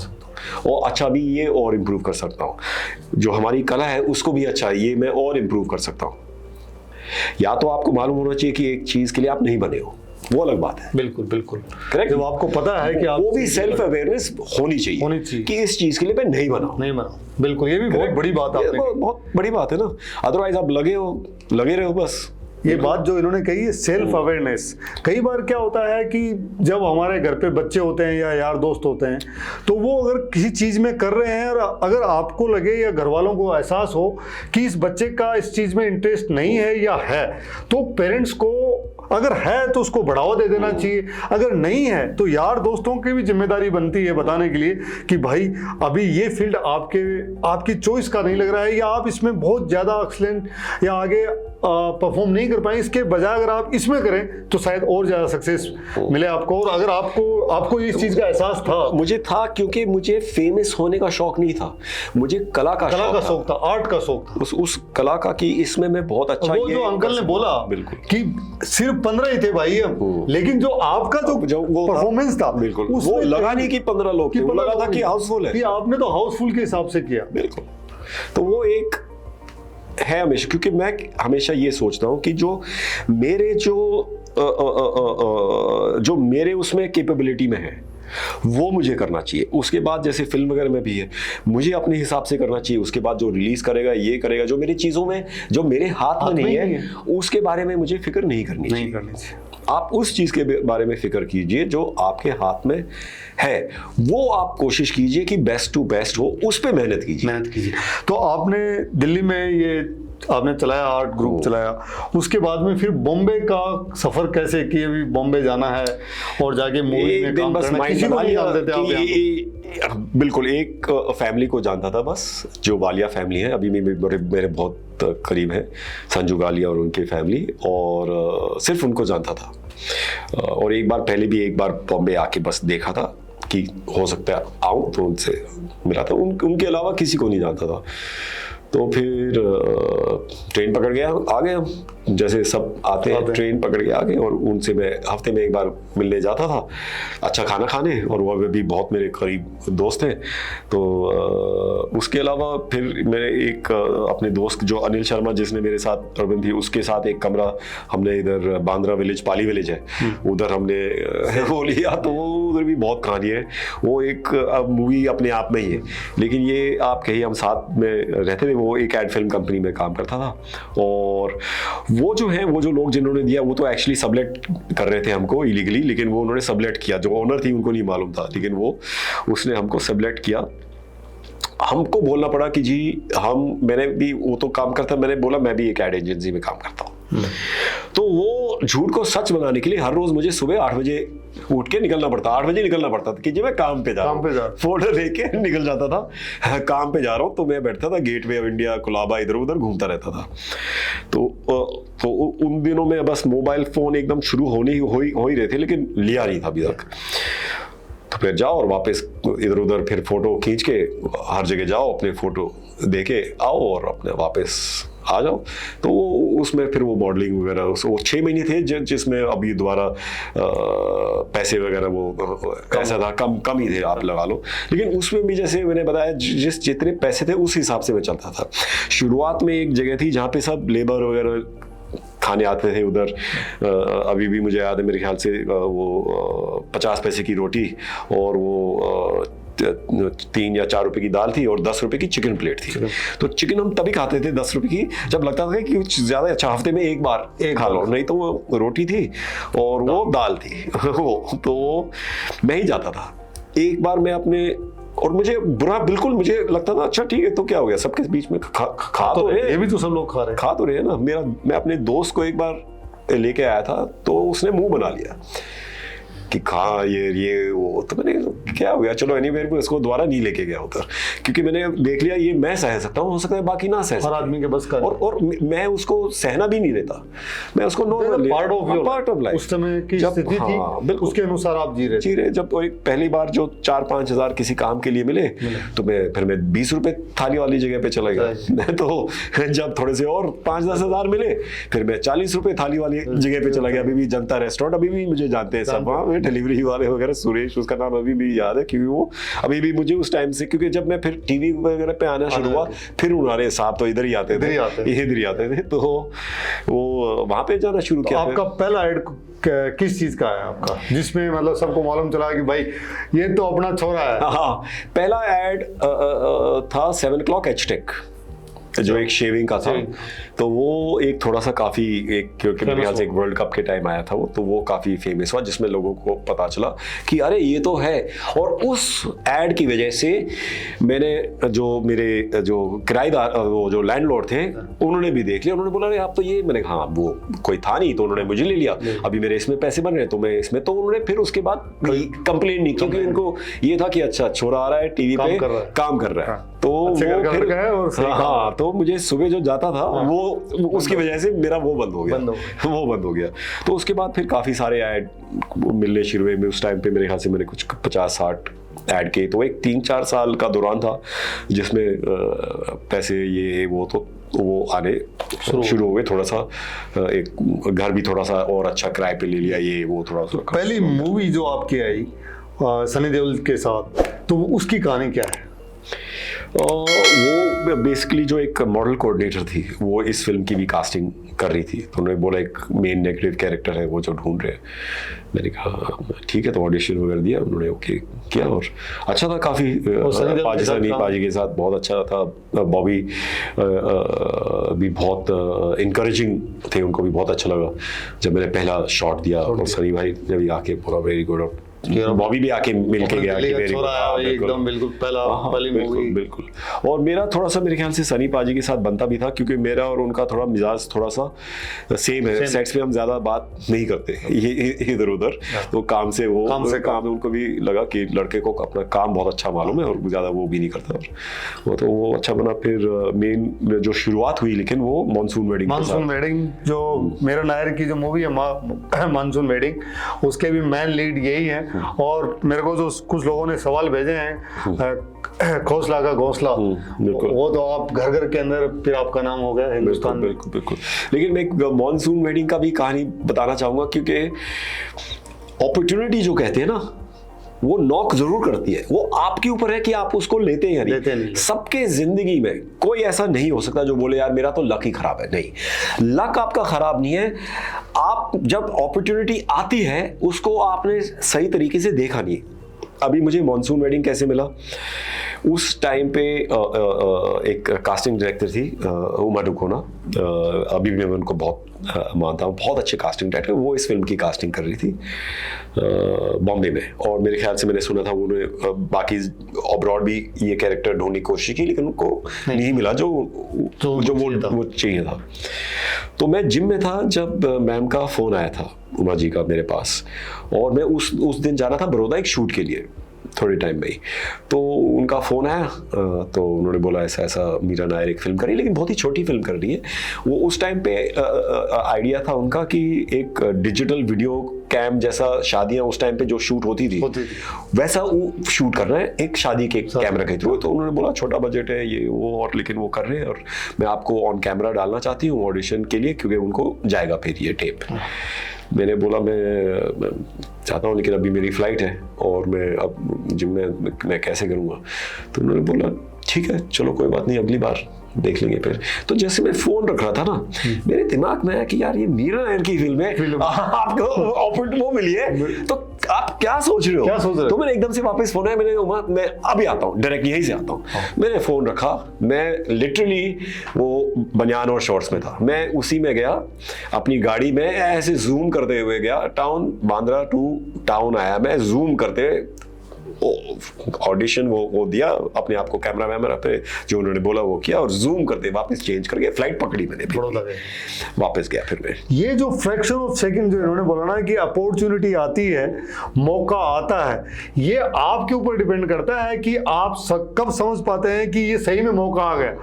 और अच्छा भी ये और इम्प्रूव कर सकता हूँ, जो हमारी कला है उसको भी अच्छा ये मैं और इम्प्रूव कर सकता हूँ। या तो आपको मालूम होना चाहिए कि एक चीज के लिए आप नहीं बने हो, वो अलग बात है। बिल्कुल करेक्ट। जब आपको पता है कि आप, वो भी सेल्फ अवेयरनेस होनी चाहिए कि इस चीज के लिए मैं नहीं बना। बिल्कुल, ये भी बहुत बड़ी बात है, बहुत बड़ी बात है ना। अदरवाइज आप लगे रहो बस। ये बात जो इन्होंने कही है सेल्फ अवेयरनेस, कई बार क्या होता है कि जब हमारे घर पे बच्चे होते हैं या यार दोस्त होते हैं, तो वो अगर किसी चीज में कर रहे हैं और अगर आपको लगे या घर वालों को एहसास हो कि इस बच्चे का इस चीज में इंटरेस्ट नहीं है या है, तो पेरेंट्स को अगर है तो उसको बढ़ावा दे देना चाहिए, अगर नहीं है तो यार दोस्तों की भी जिम्मेदारी बनती है बताने के लिए कि भाई अभी ये फील्ड आपकी चॉइस का नहीं लग रहा है, या आप इसमें बहुत ज्यादा एक्सीलेंट या आगे परफॉर्म नहीं कर पाए, इसके बजाय अगर आप इसमें करें तो शायद और ज्यादा सक्सेस मिले आपको। और अगर आपको इस चीज का एहसास था, मुझे था, क्योंकि मुझे फेमस होने का शौक नहीं था, मुझे कला का शौक था, आर्ट का शौक था, उस कला का कि इसमें मैं बहुत अच्छा, वो जो अंकल ने बोला बिल्कुल कि सिर्फ 15 ही थे भाई हम, लेकिन जो आपका जो परफॉर्मेंस था बिल्कुल वो लगा नहीं कि 15 लोग थे, वो लगा था कि हाउसफुल है, कि आपने तो हाउसफुल के हिसाब से किया। बिल्कुल। तो वो है हमेशा, क्योंकि मैं हमेशा ये सोचता हूँ कि जो मेरे जो मेरे उसमें कैपेबिलिटी में है वो मुझे करना चाहिए। उसके बाद जैसे फिल्म वगैरह में भी है, मुझे अपने हिसाब से करना चाहिए। उसके बाद जो रिलीज करेगा ये करेगा, जो मेरी चीज़ों में जो मेरे हाथ में नहीं है उसके बारे में मुझे फिक्र नहीं करनी चाहिए। आप उस चीज़ के बारे में फिक्र कीजिए जो आपके हाथ में है, वो आप कोशिश कीजिए कि बेस्ट टू बेस्ट हो, उस पर मेहनत कीजिए। तो आपने दिल्ली में ये आपने चलाया, आर्ट ग्रुप चलाया, उसके बाद में फिर बॉम्बे का सफर कैसे किए? अभी बॉम्बे जाना है और जाके मूवी में काम करना, किसी को नहीं जानते थे आप? बिल्कुल, एक फैमिली को जानता था बस, जो वालिया फैमिली है, अभी भी मेरे बहुत करीब है, संजू गालिया और उनकी फैमिली, और सिर्फ उनको जानता था। और एक बार बॉम्बे आके बस देखा था कि हो सकता है आऊँ, तो उनसे मिला था। उनके अलावा किसी को नहीं जानता था। तो फिर ट्रेन पकड़ गया, आ गए हम, जैसे सब आते हैं ट्रेन पकड़ के आ गए। और उनसे मैं हफ्ते में एक बार मिलने जाता था, अच्छा खाना खाने, और वो भी बहुत मेरे करीब दोस्त हैं। तो उसके अलावा फिर मैंने एक अपने दोस्त जो अनिल शर्मा, जिसने मेरे साथ प्रबंध थी, उसके साथ एक कमरा हमने इधर बांद्रा विलेज, पाली विलेज है, उधर हमने वो लिया। तो उधर भी बहुत कहानी है, वो एक मूवी अपने आप में ही है। लेकिन ये आप कहिए, हम साथ में रहते थे, वो एक एड फिल्म कंपनी में काम करता था। और वो जो है, वो जो लोग जिन्होंने दिया, वो तो एक्चुअली सबलेट कर रहे थे हमको इलीगली, लेकिन वो उन्होंने सबलेट किया। जो ओनर थी उनको नहीं मालूम था, लेकिन उसने हमको सबलेट किया। हमको बोलना पड़ा कि जी मैंने भी वो तो काम करता, मैंने बोला मैं भी एक एड एजेंसी में काम करता हूँ। तो वो झूठ को सच बनाने के लिए हर रोज मुझे सुबह 8 बजे उठ के निकलना पड़ता, 8 बजे निकलना पड़ता था कि जी मैं काम पे जा रहा हूँ, फोल्डर लेके निकल जाता था, काम पे जा रहा हूँ। तो मैं बैठता था गेटवे ऑफ इंडिया, कुलाबा, इधर उधर घूमता रहता था। तो उन दिनों में बस मोबाइल फोन एकदम शुरू हो ही रहे थे, लेकिन लिया नहीं था अभी तक। तो फिर जाओ और वापस इधर उधर फिर फोटो खींच के हर जगह जाओ, अपने फोटो देके आओ और अपने वापस आ जाओ। तो उसमें फिर वो मॉडलिंग वगैरह, वो 6 महीने थे जिसमें अभी दोबारा पैसे वगैरह वो ऐसा था, कम ही थे आप लगा लो। लेकिन उसमें भी जैसे मैंने बताया, जितने पैसे थे उस हिसाब से मैं चलता था। शुरुआत में एक जगह थी जहाँ पे सब लेबर वगैरह खाने आते थे उधर। अभी भी मुझे याद है, मेरे ख्याल से वो 50 पैसे की रोटी और वो 3 या 4 रुपए की दाल थी और 10 रुपए की चिकन प्लेट थी। तो चिकन हम तभी खाते थे 10 रुपए की, जब लगता था कि कुछ ज्यादा अच्छा, हफ्ते में एक बार खा लो, नहीं तो वो रोटी थी और वो दाल थी। तो मैं ही जाता था। एक बार मैं अपने, और मुझे बुरा बिल्कुल, मुझे लगता था अच्छा ठीक है, तो क्या हो गया, सबके बीच में खा तो रहे, ये भी तो सब लोग खा तो रहे ना। मैं अपने दोस्त को एक बार लेके आया था, तो उसने मुंह बना लिया कि खा ये वो। तो मैंने क्या हो गया, चलो एनीवे, इसको दोबारा नहीं लेके गया उधर, क्योंकि मैंने देख लिया ये मैं सह सकता हूँ, हो सकता है बाकी ना सह, हर आदमी के बस का। और मैं उसको सहना भी नहीं देता, मैं उसको नॉर्मल पार्ट ऑफ लाइफ, उस समय की स्थिति थी, उसके अनुसार आप जी रहे। जब एक पहली बार जो 4-5 हज़ार किसी काम के लिए मिले, तो मैं 20 रुपए थाली वाली जगह पे चला गया। तो जब थोड़े से और 5-10 हज़ार मिले, फिर मैं 40 रुपए थाली वाली जगह पे चला गया। अभी भी जनता रेस्टोरेंट, अभी भी मुझे जानते हैं सब, वहाँ डिलीवरी वाले वगैरह, सुरेश उसका नाम अभी भी याद है, क्योंकि वो अभी भी मुझे उस टाइम से, क्योंकि जब मैं फिर टीवी वगैरह पे आना शुरू हुआ, फिर उन्होंने साहब तो इधर ही आते थे, तो वो वहां पे जाना शुरू किया। आपका पहला एड किस चीज का है आपका, जिसमें मतलब सबको मालूम चला कि भाई ये तो अपना छोरा है? हाँ, पहला एड था 7 o'clock HTech, जो एक शेविंग का था। तो वो एक थोड़ा सा काफी, एक क्योंकि मेरे ख्याल से एक वर्ल्ड कप के टाइम आया था वो, तो वो काफी फेमस हुआ, जिसमें लोगों को पता चला कि अरे ये तो है। और उस एड की वजह से मैंने मेरे किराएदार, वो जो लैंडलॉर्ड थे, उन्होंने भी देख लिया, उन्होंने बोला अरे आप तो ये, मैंने कहा हाँ, वो कोई था नहीं, तो उन्होंने मुझे ले लिया, अभी मेरे इसमें पैसे बन रहे हैं तो मैं इसमें। तो उन्होंने फिर उसके बाद कंप्लेन नहीं, क्योंकि उनको ये था कि अच्छा छोरा आ रहा है टीवी पे काम कर रहा है, तो वो फिर हाँ, तो मुझे सुबह जो जाता था वो उसकी वजह से मेरा वो बंद हो गया। तो उसके बाद फिर काफी सारे ऐड मिलने शुरू हुए। उस टाइम पे मेरे ख्याल से मैंने कुछ 50-60 ऐड किए। तो एक 3-4 साल का दौरान था जिसमें पैसे ये वो आने शुरू हो गए। थोड़ा सा एक घर भी थोड़ा सा और अच्छा किराए पे ले लिया, ये वो थोड़ा सा। पहली मूवी जो आपकी आई सनी देओल के साथ, तो उसकी कहानी क्या है? वो बेसिकली जो एक मॉडल कोऑर्डिनेटर थी वो इस फिल्म की भी कास्टिंग कर रही थी, तो उन्होंने बोला एक मेन नेगेटिव कैरेक्टर है वो जो ढूंढ रहे हैं। मैंने कहा ठीक है, तो ऑडिशन वगैरह दिया, उन्होंने ओके किया और अच्छा था काफ़ी। सनी पाजी के साथ बहुत अच्छा था। बॉबी भी बहुत इनकरेजिंग थे, उनको भी बहुत अच्छा लगा जब मैंने पहला शॉट दिया और सनी भाई ने भी आके बोला वेरी गुड। बॉबी भी आके मिल के गया कि एकदम बिल्कुल पहली मूवी। बिल्कुल। और मेरा थोड़ा सा मेरे ख्याल से सनी पाजी के साथ बनता भी था, क्योंकि मेरा और उनका थोड़ा मिजाज थोड़ा सा सेम है। सेट्स पे हम ज्यादा बात नहीं करते ये इधर उधर, तो काम से उनको भी लगा कि लड़के को अपना काम बहुत अच्छा मालूम है और ज्यादा वो भी नहीं करता, तो वो अच्छा बना। फिर मेन जो शुरुआत हुई लेकिन वो मानसून वेडिंग जो मेरा नायर की जो मूवी है मानसून वेडिंग, उसके भी मेन लीड यही है। और मेरे को जो कुछ लोगों ने सवाल भेजे हैं, खौसला का घोंसला, वो तो आप घर घर के अंदर फिर आपका नाम हो गया हिंदुस्तान में। बिल्कुल। लेकिन मैं मॉनसून वेडिंग का भी कहानी बताना चाहूंगा, क्योंकि अपॉर्चुनिटी जो कहते हैं ना, वो नॉक जरूर करती है, वो आपके ऊपर है कि आप उसको लेते हैं या नहीं। सबके जिंदगी में कोई ऐसा नहीं हो सकता जो बोले यार मेरा तो लक ही खराब है। नहीं, लक आपका खराब नहीं है, आप जब अपॉर्चुनिटी आती है उसको आपने सही तरीके से देखा नहीं। अभी मुझे मानसून वेडिंग कैसे मिला, उस टाइम पे एक कास्टिंग डायरेक्टर थी उमा डुकोना, अभी भी मैं उनको बहुत मानता हूँ, बहुत अच्छे कास्टिंग डायरेक्टर। वो इस फिल्म की कास्टिंग कर रही थी बॉम्बे में, और मेरे ख्याल से मैंने सुना था उन्होंने बाकी अब्रॉड भी ये कैरेक्टर ढूंढने की कोशिश की, लेकिन उनको नहीं मिला जो वो चाहिए था। तो मैं जिम में था जब मैम का फ़ोन आया था, उमा जी का, मेरे पास, और मैं उस दिन जा रहा था बड़ौदा एक शूट के लिए थोड़े टाइम में ही। तो उनका फ़ोन आया, तो उन्होंने बोला ऐसा ऐसा मीरा नायर एक फिल्म कर रही है, लेकिन बहुत ही छोटी फिल्म कर रही है। वो उस टाइम पे आइडिया था उनका कि एक डिजिटल वीडियो कैम जैसा शादियां उस टाइम पे जो शूट होती थी वैसा वो शूट कर रहे हैं एक शादी के कैमरा के थ्रू। तो उन्होंने बोला छोटा बजट है ये वो, और लेकिन वो कर रहे हैं और मैं आपको ऑन कैमरा डालना चाहती हूँ ऑडिशन के लिए, क्योंकि उनको जाएगा फिर ये टेप। मैंने बोला मैं चाहता हूँ लेकिन अभी मेरी फ्लाइट है और मैं अब जिम में मैं कैसे करूँगा। तो उन्होंने बोला ठीक है चलो कोई बात नहीं, अगली बार देख लेंगे फिर। तो जैसे मैं फोन रख रहा था ना, मेरे दिमाग में आया कि यार ये मीरा नायर की फिल्म है, आपको अपॉर्चुनिटी वो मिली है, तो आप क्या सोच रहे हो? तो मैंने एकदम से वापस फोन आया, मैं अभी आता हूँ, डायरेक्ट यहीं से आता हूँ। मैंने फोन रखा, मैं लिटरली वो बनियान और शॉर्ट्स में था, मैं उसी में गया अपनी गाड़ी में, ऐसे जूम करते हुए गया टाउन, बांद्रा टू टाउन आया, मैं जूम करते ऑडिशन वो दिया, अपने आप को कैमरा वैमरा पे जो उन्होंने बोला वो किया, और जूम करते वापस चेंज करके फ्लाइट पकड़ी मैंने, वापस गया फिर मैं। ये जो फ्रैक्शन ऑफ सेकंड जो इन्होंने बोला ना कि अपॉर्चुनिटी आती है, मौका आता है, ये आपके ऊपर डिपेंड करता है कि आप कब समझ पाते हैं कि ये सही में मौका आ गया।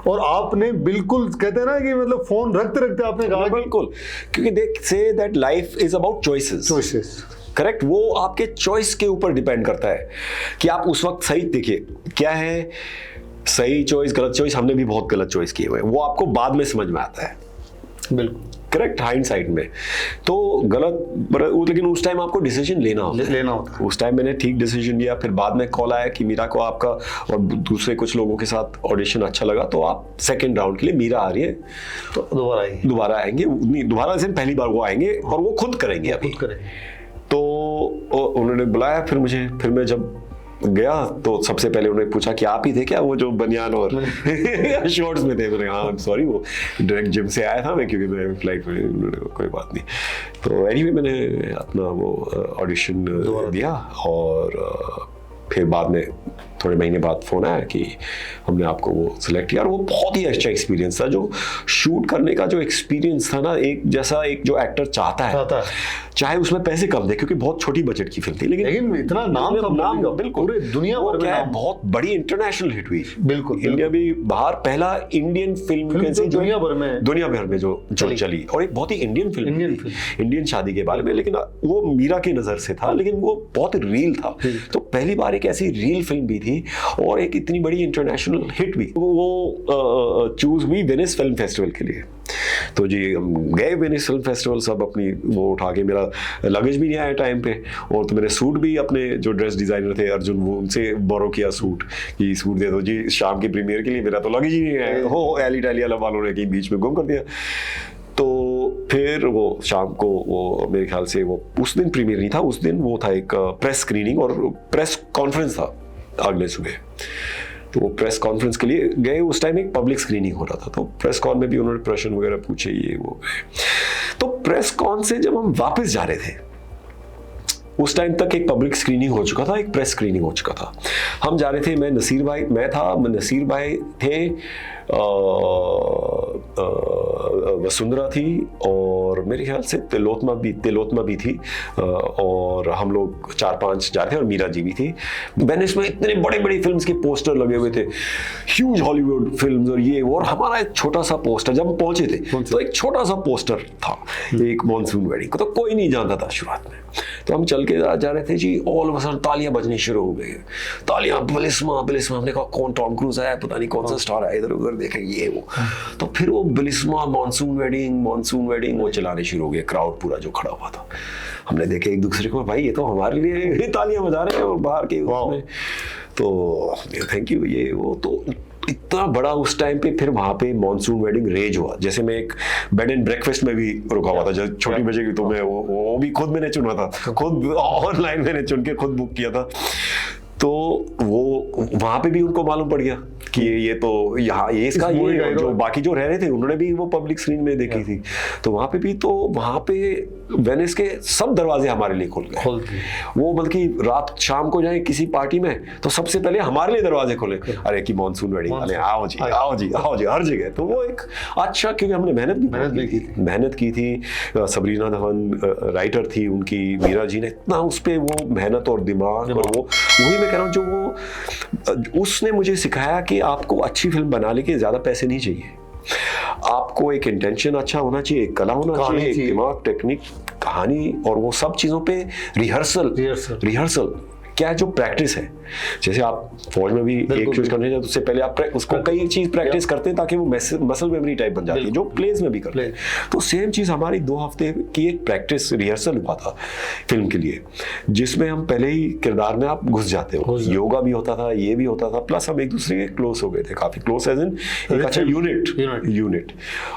और आपने बिल्कुल कहते हैं ना कि मतलब फोन रखते रखते आपने कहा बिल्कुल, क्योंकि they say that life is about choices. Correct, वो आपके चॉइस के ऊपर डिपेंड करता है कि आप उस वक्त सही, देखिए क्या है सही चॉइस गलत चॉइस, हमने भी बहुत गलत चॉइस किए हुए, वो आपको बाद में समझ में आता है। बिल्कुल करेक्ट, हाइंडसाइट में तो गलत, लेकिन उस टाइम आपको डिसीजन लेना होता है। उस टाइम मैंने ठीक डिसीजन लिया, फिर बाद में कॉल आया कि मीरा को आपका और दूसरे कुछ लोगों के साथ ऑडिशन अच्छा लगा, तो आप सेकंड राउंड के लिए, मीरा आ रही है तो दोबारा आएंगे, दोबारा से पहली बार वो आएंगे और वो खुद करेंगे अभी। तो उन्होंने बुलाया फिर मैं जब गया तो सबसे पहले उन्होंने पूछा कि आप ही थे क्या वो जो बनियान और शॉर्ट्स में थे? मैंने हाँ सॉरी, वो डायरेक्ट जिम से आया था मैं, क्योंकि मैं फ्लाइट में। उन्होंने कोई बात नहीं। तो एनीवे मैंने अपना वो ऑडिशन दिया, और फिर बाद में थोड़े महीने बाद फोन आया कि हमने आपको वो सिलेक्ट किया। और वो बहुत ही अच्छा एक्सपीरियंस था, जो शूट करने का जो एक्सपीरियंस था ना, एक जैसा एक जो एक्टर चाहता है, चाहे उसमें पैसे कम दे, क्योंकि बहुत छोटी बजट की फिल्म थी, लेकिन इतना नाम बिल्कुल पूरे दुनिया भर में बहुत बड़ी इंटरनेशल हिट हुई। बिल्कुल इंडिया भी बाहर पहला इंडियन फिल्म दुनिया भर में जो चली, और एक बहुत ही इंडियन फिल्म, इंडियन शादी के बारे में, लेकिन वो मीरा की नजर से था, लेकिन वो बहुत रियल था। तो पहली बार एक ऐसी रियल फिल्म भी थी और एक इतनी बड़ी इंटरनेशनल हिट भी। वो चूज हुई वेनिस फिल्म फेस्टिवल के लिए। तो जी हम गए वेनिस फिल्म फेस्टिवल, सब अपनी वो उठा के, मेरा लगेज भी नहीं आया टाइम पे, और तो मेरे सूट भी अपने जो ड्रेस डिज़ाइनर थे अर्जुन, वो उनसे बोरो किया सूट, कि सूट दे दो जी शाम की प्रीमियर के लिए, मेरा तो लगेज ही नहीं है, हो एली टैली वालों ने कहीं बीच में गुम कर दिया। तो फिर वो शाम को वो मेरे ख्याल से वो उस दिन प्रीमियर नहीं था, उस दिन वो था एक प्रेस स्क्रीनिंग और प्रेस कॉन्फ्रेंस था अगले सुबह। तो वो प्रेस कॉन्फ्रेंस के लिए गए, उस टाइम एक पब्लिक स्क्रीनिंग हो रहा था, तो प्रेस कॉन में भी उन्होंने प्रश्न वगैरह पूछे, ये वो। तो प्रेस कॉन से जब हम वापस जा रहे थे, उस टाइम तक एक पब्लिक स्क्रीनिंग हो चुका था, एक प्रेस स्क्रीनिंग हो चुका था। हम जा रहे थे, मैं नसीर भाई थे, वसुंधरा थी, और मेरे ख्याल से तिलोत्मा भी थी, और हम लोग 4-5 जा रहे थे, और मीरा जी भी थी। वेनिस में इतने बड़े बड़े फिल्म्स के पोस्टर लगे हुए थे, ह्यूज हॉलीवुड फिल्म्स और ये, और हमारा एक छोटा सा पोस्टर, जब हम पहुंचे थे तो एक छोटा सा पोस्टर था, एक मॉनसून वेडिंग को, तो कोई नहीं जानता था शुरुआत में। तो हम चल के जा रहे थे जी, ऑल ऑफ अ सडन तालियां बजनी शुरू हो गई, तालियां, बिलिस्मा। हमने कहा कौन, टॉम क्रूज आया, पता नहीं कौन सा स्टार आया, इधर उधर देखे ये वो। तो फिर वो बिलिस्मा, मॉनसून वेडिंग वो चलाने शुरू हो गए, क्राउड पूरा जो खड़ा हुआ था। हमने देखे एक दूसरे को, भाई ये तो हमारे लिए तालियां बजा रहे हैं, और बाहर के उसमें तो थैंक यू ये वो। तो इतना बड़ा उस टाइम पे, फिर वहां पे मॉनसून वेडिंग रेज हुआ। जैसे मैं एक बेड एंड ब्रेकफास्ट में भी रुका हुआ था, जब छोटी बजे की, तो मैं वो भी खुद मैंने चुना था, खुद ऑनलाइन मैंने चुन के खुद बुक किया था। तो वो वहां पे भी उनको मालूम पड़ गया कि ये तो यहाँ ये इसका ये, जो बाकी जो रह रहे थे उन्होंने भी वो पब्लिक स्क्रीन में देखी थी, तो वहां पे भी, तो वहां पे वेनिस के सब दरवाजे हमारे लिए खुल गए। वो बल्कि रात शाम को जाए किसी पार्टी में, तो सबसे पहले हमारे लिए दरवाजे खुले, अरे की मॉनसून वेडिंग वाले, आओ जी हर जगह। तो वो एक अच्छा, क्योंकि हमने मेहनत की थी। सबरीना धवन राइटर थी उनकी, मीरा जी ने इतना उस पर वो मेहनत और दिमाग, और वो वही मैं कह रहा हूँ, जो वो उसने मुझे सिखाया कि आपको अच्छी फिल्म बनाने के ज्यादा पैसे नहीं चाहिए, आपको एक इंटेंशन अच्छा होना चाहिए, एक कला होना चाहिए, एक दिमाग, टेक्निक, कहानी, और वो सब चीजों पे रिहर्सल क्या जो प्रैक्टिस है। जैसे आप फौज में भी एक चीज करने जाते, उससे पहले आप उसको कई चीज प्रैक्टिस करते हैं, ताकि वो मसल मेमोरी टाइप बन जाती है, जो प्लेस में भी करते हैं। तो सेम चीज हमारी 2 हफ्ते की एक प्रैक्टिस रिहर्सल हुआ था फिल्म के लिए, जिसमें हम पहले ही किरदार में आप घुस जाते हो, योगा भी होता था, ये भी होता था, प्लस हम एक दूसरे के क्लोज हो गए थे, काफी क्लोज, एज इन एक अच्छा यूनिट।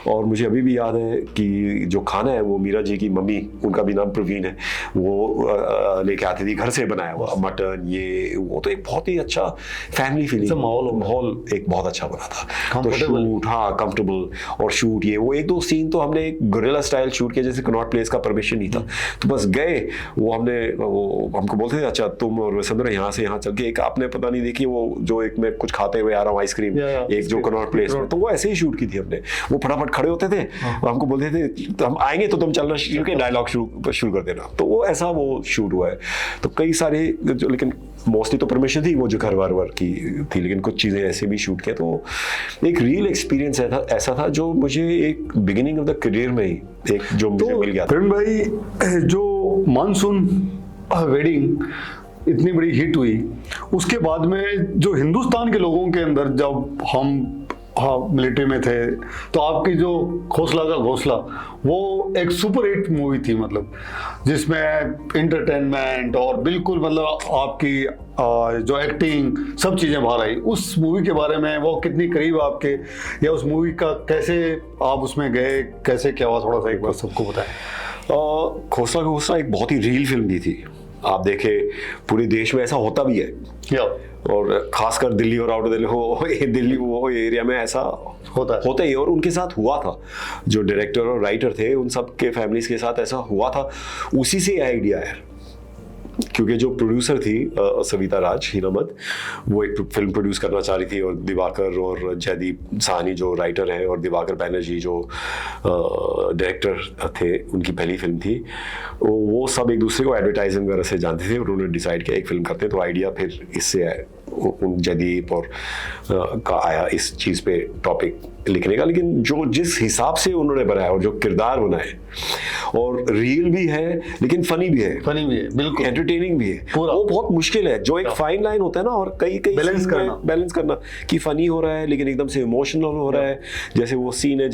और मुझे अभी भी याद है कि जो खाना है, वो मीरा जी की मम्मी, उनका भी नाम प्रवीण है, वो लेके आती थी घर से बनाया हुआ मटन, ये वो, तो एक बहुत ही अच्छा फैमिली फीलिंग, माहौल एक बहुत अच्छा बना था। तो शूट, हाँ कंफर्टेबल, और शूट ये वो 1-2 सीन तो हमने एक गोरिल्ला स्टाइल शूट किया, जैसे कनॉट प्लेस का परमिशन नहीं था, तो बस गए, वो हमको बोलते थे अच्छा तुम और वसुंधरा यहाँ से यहाँ चल के, एक आपने पता नहीं देखी वो जो एक मैं कुछ खाते हुए आ रहा हूँ आइसक्रीम, एक जो कनॉट प्लेस में, तो वो ऐसे ही शूट की थी हमने। वो फटाफट खड़े होते थे, हमको बोलते थे हम आएंगे तो तुम चलना शुरू के डायलॉग शुरू कर देना, तो वो ऐसा वो शूट हुआ है। तो कई सारे, लेकिन मोस्टली तो परमिशन थी वो जो घर वार की थी, लेकिन कुछ चीज़ें ऐसे भी शूट किया। तो एक रियल एक्सपीरियंस ऐसा था जो मुझे एक बिगिनिंग ऑफ द करियर में ही एक जो मुझे मिल गया था। प्रवीण भाई, जो मॉनसून वेडिंग इतनी बड़ी हिट हुई, उसके बाद में जो हिंदुस्तान के लोगों के अंदर, जब हम मिलिट्री में थे, तो आपकी जो घोंसला का घोंसला, वो एक सुपर हिट मूवी थी, मतलब जिसमें एंटरटेनमेंट और बिल्कुल मतलब आपकी जो एक्टिंग, सब चीज़ें बाहर आई। उस मूवी के बारे में, वो कितनी करीब आपके, या उस मूवी का कैसे आप उसमें गए, कैसे क्या हुआ, थोड़ा सा एक बार सबको बताएं। घोंसला का घोंसला एक बहुत ही रियल फिल्म भी थी। आप देखे पूरे देश में ऐसा होता भी है, और खासकर दिल्ली और आउटर दिल्ली वो एरिया में ऐसा होता ही, और उनके साथ हुआ था। जो डायरेक्टर और राइटर थे, उन सब के फैमिलीज के साथ ऐसा हुआ था। उसी से आइडिया है, क्योंकि जो प्रोड्यूसर थी सविता राज हीरामद, वो एक फिल्म प्रोड्यूस करना चाह रही थी, और दिवाकर और जयदीप साहनी जो राइटर हैं, और दिवाकर बैनर्जी जो डायरेक्टर थे, उनकी पहली फिल्म थी, वो सब एक दूसरे को एडवर्टाइजिंग वगैरह से जानते थे, और उन्होंने डिसाइड किया एक फिल्म करते हैं। तो आइडिया फिर इससे जदीप और का आया इस चीज़ पे टॉपिक लिखने का, लेकिन जो जिस हिसाब से उन्होंने बनाया और जो किरदार बनाए, और रियल भी है लेकिन फनी भी है, बिल्कुल एंटरटेनिंग भी है, पूरा। वो बहुत मुश्किल है, जो एक फाइन लाइन होता है ना, और कई बैलेंस करना कि फनी हो रहा है लेकिन एकदम से इमोशनल हो रहा है। जैसे वो सीन है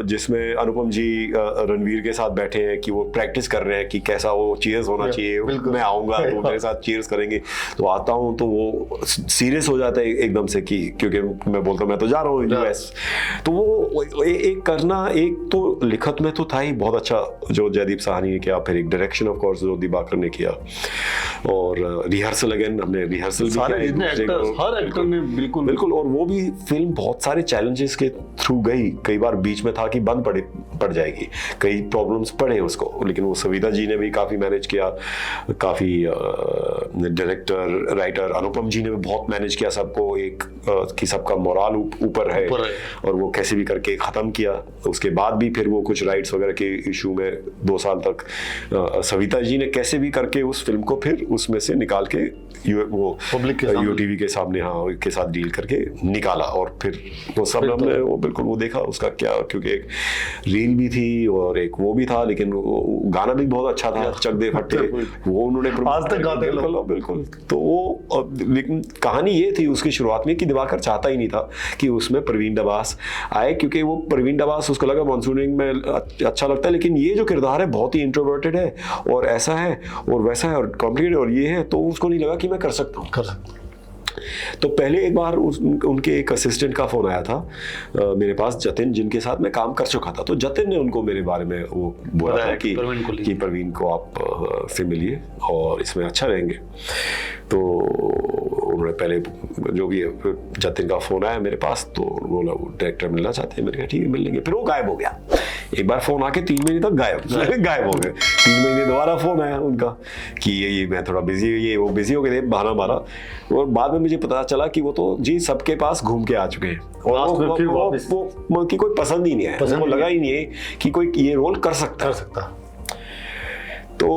जिसमें अनुपम जी रणवीर के साथ बैठे हैं कि वो प्रैक्टिस कर रहे हैं कि कैसा वो चीयर्स होना चाहिए, मैं आऊंगा तो मेरे साथ चीयर्स करेंगे, तो आता हूँ तो वो सीरियस हो जाता है एकदम से कि क्योंकि मैं बोलता हूँ मैं तो जा रहा हूँ यूएस। तो वो एक करना, एक तो लिखत में तो था ही बहुत अच्छा जो जयदीप साहनी ने किया, फिर एक डायरेक्शन ऑफ कोर्स जो दिबाकर ने किया, और रिहर्सल अगेन हमने रिहर्सल सारे हर एक्टर ने बिल्कुल। और वो भी फिल्म बहुत सारे चैलेंजेस के थ्रू गई, कई बार बीच में था कि बंद पड़ जाएगी, कई प्रॉब्लम्स पड़े उसको, लेकिन वो सविता जी ने भी काफ़ी मैनेज किया, काफ़ी डायरेक्टर राइटर अनुपम जी ने भी बहुत मैनेज किया सबको, एक कि सबका मोराल ऊपर है और वो कैसे भी करके ख़त्म किया। उसके बाद भी फिर वो कुछ राइट्स वगैरह के इशू में 2 साल तक सविता जी ने कैसे भी करके उस फिल्म को फिर उसमें से निकाल के वो यूटीवी के सामने के साथ डील करके निकाला, और फिर वो सब हमने वो बिल्कुल वो देखा उसका क्या, क्योंकि एक रील भी थी और एक वो भी था, लेकिन वो गाना भी बहुत अच्छा था, चक दे फट्टे, वो उन्होंने आज तक गाते हैं बिल्कुल। तो वो लेकिन कहानी ये थी उसकी शुरुआत में कि दिवाकर चाहता ही नहीं था कि उसमें प्रवीण डबास आए, क्योंकि वो प्रवीण डबास उसको लगा मानसूनिंग में अच्छा लगता है, लेकिन ये जो किरदार है बहुत ही इंट्रोवर्टेड है और ऐसा है और वैसा है और कॉम्प्लिकेटेड और ये है, तो उसको नहीं लगा कि मैं कर सकता हूँ। तो पहले एक बार उनके एक असिस्टेंट का फोन आया था मेरे पास, जतिन, जिनके साथ मैं काम कर चुका था, तो जतिन ने उनको मेरे बारे में वो बोला था कि प्रवीण को आप से मिलिए और इसमें अच्छा रहेंगे। तो उन्होंने पहले जो भी जतिन का फोन आया मेरे पास, तो बोला वो डायरेक्टर मिलना चाहते हैं, मैंने कहा ठीक है मिल लेंगे। फिर वो गायब हो गया, एक बार फोन आके 3 महीने तक गायब हो गए। 3 महीने दोबारा फोन आया उनका कि ये मैं थोड़ा बिजी, ये वो बिजी हो गए थे, बहाना मारा, और बाद में मुझे पता चला कि वो तो जी सबके पास घूम के आ चुके हैं और वो कि कोई पसंद ही नहीं है, उनको लगा ही नहीं है कि कोई ये रोल कर सकता। तो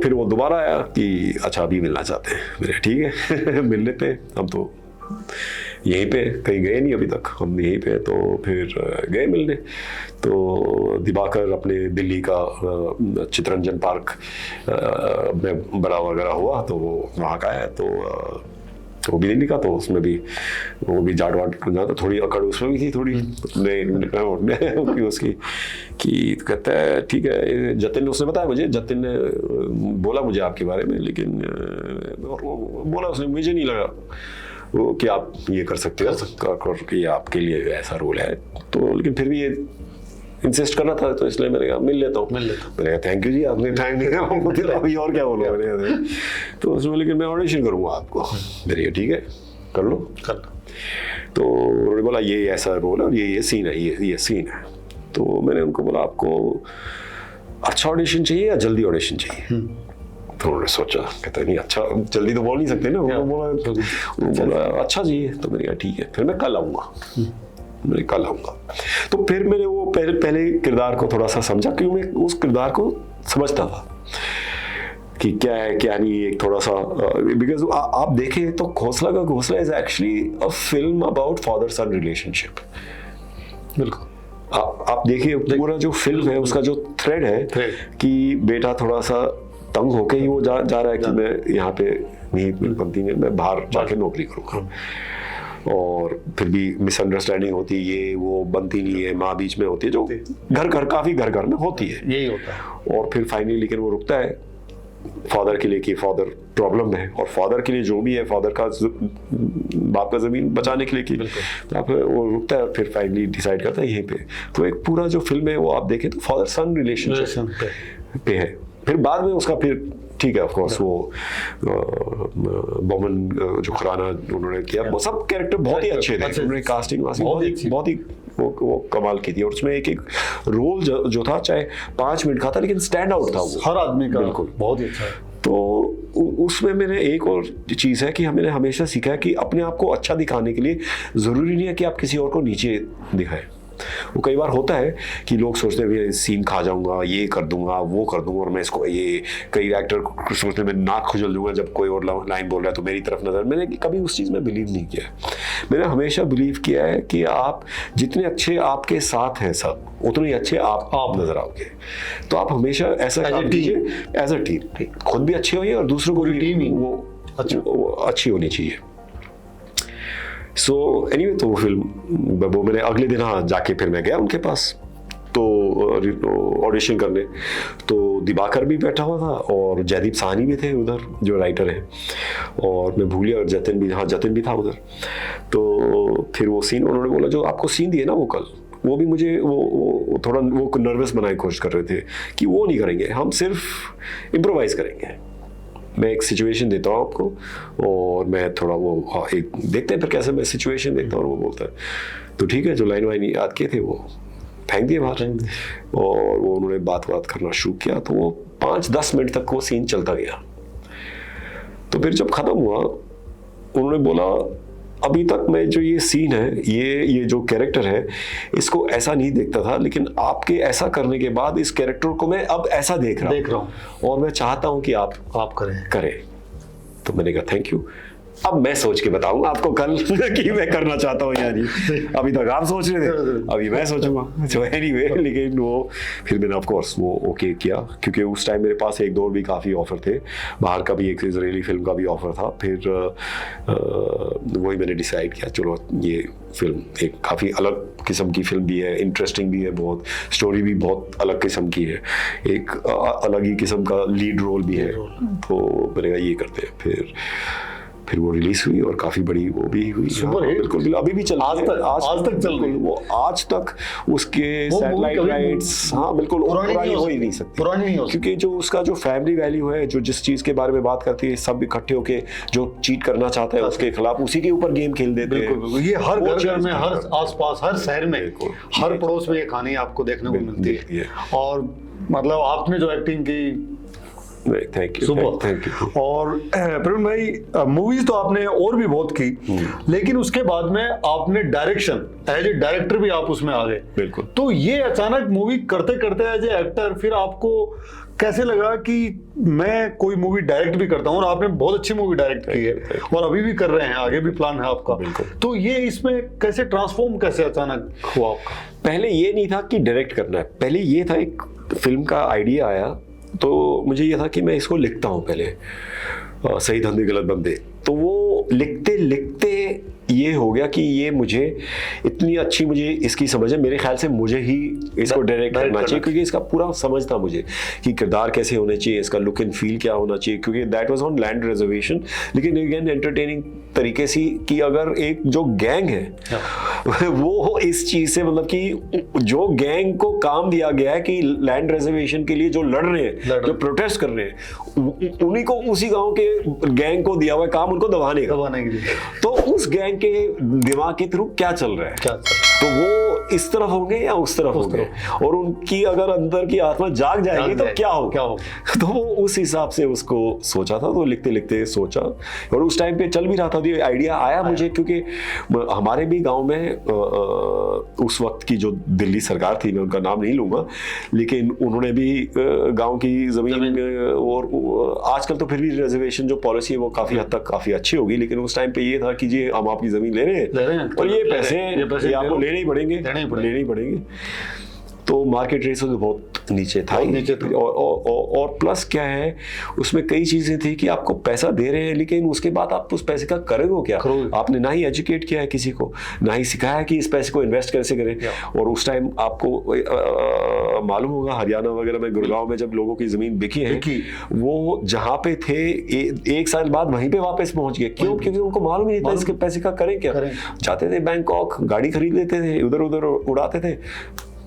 फिर वो दोबारा आया कि अच्छा अभी मिलना चाहते हैं, मेरे ठीक है मिल लेते हैं, हम तो यहीं पे कहीं गए नहीं अभी तक, हम यहीं पे। तो फिर गए मिलने, तो दिवाकर अपने दिल्ली का चितरंजन पार्क में बड़ा वगैरह हुआ, तो वो वहाँ का है, तो वो भी दिल्ली का, तो उसमें भी वो भी जाट वाट तो थोड़ी अकड़ उसमें भी थी थोड़ी उसकी कि कहता है ठीक है, जतिन ने उसने बताया मुझे, जतिन ने बोला मुझे आपके बारे में, लेकिन बोला उसने, मुझे नहीं लगा वो कि आप ये कर सकते हो कि आपके लिए ऐसा रोल है, तो लेकिन फिर भी ये इंसिस्ट करना था, तो इसलिए मैंने कहा मिल लेता हूँ। मैंने कहा थैंक यू जी, आपने टाइम निकाला, अभी और क्या बोलूँ मैंने। तो उसमें लेकिन मैं ऑडिशन करूँगा आपको, मेरे ठीक है कर लो। तो उन्होंने बोला ये ऐसा रोल है और ये सीन है, ये सीन है। तो मैंने उनको बोला आपको अच्छा ऑडिशन चाहिए या जल्दी ऑडिशन चाहिए? तो उन्होंने सोचा, कहता नहीं अच्छा जल्दी तो बोल नहीं सकते ना, उन्होंने बोला अच्छा चाहिए। तो मैंने कहा ठीक है, फिर मैं कल आऊँगा, मैं कल आऊँगा। तो फिर मैंने वो पहले किरदार को थोड़ा सा समझा, क्योंकि मैं उस किरदार को समझता था कि क्या है क्या नहीं, एक थोड़ा सा बिकॉज आप देखें तो घोंसला का घोंसला is actually a film about father sun relationship. बिल्कुल आप देखिए पूरा जो फिल्म है उसका जो थ्रेड है कि बेटा थोड़ा सा तंग होके ही वो जा रहा है कि मैं यहाँ पे नहीं बनती नहीं, मैं बाहर जाके नौकरी करूँगा, और फिर भी मिसअंडरस्टैंडिंग होती है, ये वो बनती नहीं है, माँ बीच में होती है, जो काफी घर में होती है, यही होता है। और फिर फाइनली लेकिन वो रुकता है फादर के लिए कि फादर प्रॉब्लम है, और फादर के लिए जो भी है, फादर का बाप का जमीन बचाने के लिए कि वो रुकता है, फिर फाइनली डिसाइड करता है यहीं पे। तो एक पूरा जो फिल्म है वो आप देखें तो फादर सन रिलेशनशिप पे है। फिर बाद में उसका फिर ठीक है ऑफ कोर्स वो बोमन जो खुराना उन्होंने किया, वो सब कैरेक्टर बहुत ही अच्छे थे, उन्होंने कास्टिंग बहुत ही वो कमाल की थी, और उसमें एक रोल जो था चाहे 5 मिनट का था लेकिन स्टैंड आउट था वो हर आदमी का, बिल्कुल बहुत ही अच्छा है। तो उसमें मैंने एक और चीज़ है कि मैंने हमेशा सीखा है कि अपने आप को अच्छा दिखाने के लिए ज़रूरी नहीं है कि आप किसी और को नीचे दिखाएं। वो कई बार होता है कि लोग सोचते हैं सीन खा जाऊंगा, ये कर दूंगा, वो कर दूंगा, और मैं इसको ये कई एक्टर सोचते मैं नाक खुजल दूंगा जब कोई और लाइन बोल रहा है तो मेरी तरफ नजर। मैंने कभी उस चीज़ में बिलीव नहीं किया। मैंने हमेशा बिलीव किया है कि आप जितने अच्छे आपके साथ हैं सब, उतने ही अच्छे आप नजर आओगे। तो आप हमेशा ऐसा काम कीजिए एज अ टीम, खुद भी अच्छे होइए और दूसरों को भी टीम ही वो अच्छी होनी चाहिए। सो एनीवे, तो वो फिल्म वो मैंने अगले दिन हाँ जाके फिर मैं गया उनके पास तो ऑडिशन करने। तो दिवाकर भी बैठा हुआ था और जयदीप साहनी भी थे उधर जो राइटर हैं, और मैं भूल गया, और जतिन भी था उधर। तो फिर वो सीन उन्होंने बोला जो आपको सीन दिए ना वो कल, वो भी मुझे वो थोड़ा वो नर्वस बनाने की कोशिश कर रहे थे कि वो नहीं करेंगे, हम सिर्फ इम्प्रोवाइज करेंगे। मैं एक सिचुएशन देता हूँ आपको और मैं थोड़ा वो एक देखते हैं फिर कैसे मैं सिचुएशन देखता हूँ। और वो बोलता है तो ठीक है, जो लाइन वाइन याद किए थे वो फेंक दिए बाहर, और वो उन्होंने बात करना शुरू किया। तो वो 5-10 मिनट तक वो सीन चलता गया। तो फिर जब खत्म हुआ उन्होंने बोला अभी तक मैं जो ये सीन है, ये जो कैरेक्टर है, इसको ऐसा नहीं देखता था, लेकिन आपके ऐसा करने के बाद इस कैरेक्टर को मैं अब ऐसा देख रहा हूँ और मैं चाहता हूँ कि आप करें। तो मैंने कहा थैंक यू। अब मैं सोच के बताऊंगा आपको कल कि मैं करना चाहता हूँ या नहीं। अभी तक आप सोच रहे थे, अभी मैं सोचूंगा। तो एनीवे, लेकिन वो फिर मैंने ऑफ कोर्स वो ओके किया, क्योंकि उस टाइम मेरे पास एक दो और भी काफ़ी ऑफर थे, बाहर का भी एक इजरायली फिल्म का भी ऑफर था। फिर वही मैंने डिसाइड किया चलो ये फिल्म एक काफ़ी अलग किस्म की फिल्म भी है, इंटरेस्टिंग भी है बहुत, स्टोरी भी बहुत अलग किस्म की है, एक अलग ही किस्म का लीड रोल भी है। तो मैंने कहा ये करते हैं। फिर वो रिलीज हुई और काफी बड़ी वो भी हुई। सुपर हिट, बिल्कुल अभी भी चल आज तक चल रही है वो। आज तक उसके सैटेलाइट राइट्स हाँ बिल्कुल पुरानी हो ही नहीं सकती, क्योंकि जो उसका जो फैमिली वैल्यू है, जो जिस चीज के बारे में बात करती है, सब इकट्ठे होके जो चीट करना चाहता है उसके खिलाफ उसी के ऊपर गेम खेल देते हैं। ये हर घर में, हर आसपास, हर शहर में, हर पड़ोस में ये कहानी आपको देखने को मिलती है। और मतलब आपने जो एक्टिंग की, थैंक यू। और प्रवीण भाई मूवीज तो आपने और भी बहुत की, लेकिन उसके बाद में आपने डायरेक्शन, एज ए डायरेक्टर भी आप उसमें आ गए। बिल्कुल। तो ये अचानक मूवी करते करते एज ए एक्टर फिर आपको कैसे लगा कि मैं कोई मूवी डायरेक्ट भी करता हूँ? और आपने बहुत अच्छी मूवी डायरेक्ट की है और अभी भी कर रहे हैं, आगे भी प्लान है आपका। तो ये इसमें कैसे ट्रांसफॉर्म कैसे अचानक हुआ आपका? पहले ये नहीं था कि डायरेक्ट करना है, पहले ये था एक फिल्म का आइडिया आया तो मुझे ये था कि मैं इसको लिखता हूँ पहले, सही धंधे गलत बंदे। तो वो लिखते लिखते ये हो गया कि ये मुझे इतनी अच्छी मुझे इसकी समझ है, मेरे ख्याल से मुझे ही इसको डायरेक्ट करना चाहिए, क्योंकि इसका पूरा समझ था मुझे कि किरदार कैसे होने चाहिए, इसका लुक एंड फील क्या होना चाहिए, क्योंकि that was on land reservation. लेकिन अगेन एंटरटेनिंग तरीके से कि अगर एक जो गैंग है वो इस चीज से, मतलब कि जो गैंग को काम दिया गया है कि लैंड रिजर्वेशन के लिए जो लड़ रहे हैं, जो प्रोटेस्ट कर रहे हैं, उन्हीं को, उसी गांव के गैंग को दिया हुआ काम उनको दबाने का। तो उस गैंग के दिमाग के थ्रू क्या चल रहा है, तो वो इस तरफ होंगे या उस तरफ होंगे, और उनकी अगर अंदर की आत्मा जाग जाएगी तो क्या हो। तो वो उस हिसाब से उसको सोचा था। तो लिखते लिखते सोचा, और उस टाइम पे चल भी रहा था, तो आइडिया आया मुझे, क्योंकि हमारे भी गांव में उस वक्त की जो दिल्ली सरकार थी, मैं उनका नाम नहीं लूंगा, लेकिन उन्होंने भी गांव की जमीन, और आजकल तो फिर भी रिजर्वेशन जो पॉलिसी है वो काफी हद तक काफी अच्छी होगी, लेकिन उस टाइम पे ये था कि जी हम आपकी जमीन ले रहे हैं और ये पैसे आपको लेने ही पड़ेंगे। तो मार्केट रेट से तो बहुत नीचे था और प्लस क्या है, उसमें कई चीजें थी कि आपको पैसा दे रहे हैं, लेकिन उसके बाद आप उस पैसे का करोगे क्या? आपने ना ही एजुकेट किया है किसी को, ना ही सिखाया कि इस पैसे को इन्वेस्ट कैसे करें। और उस टाइम आपको मालूम होगा हरियाणा वगैरह में, गुड़गांव में जब लोगों की जमीन बिकी है, वो जहाँ पे थे एक साल बाद वहीं पे वापस पहुंच गए। क्यों? क्योंकि उनको मालूम ही नहीं था इसके पैसे का करें क्या। जाते थे बैंकॉक, गाड़ी खरीद लेते थे, उधर उधर उड़ाते थे,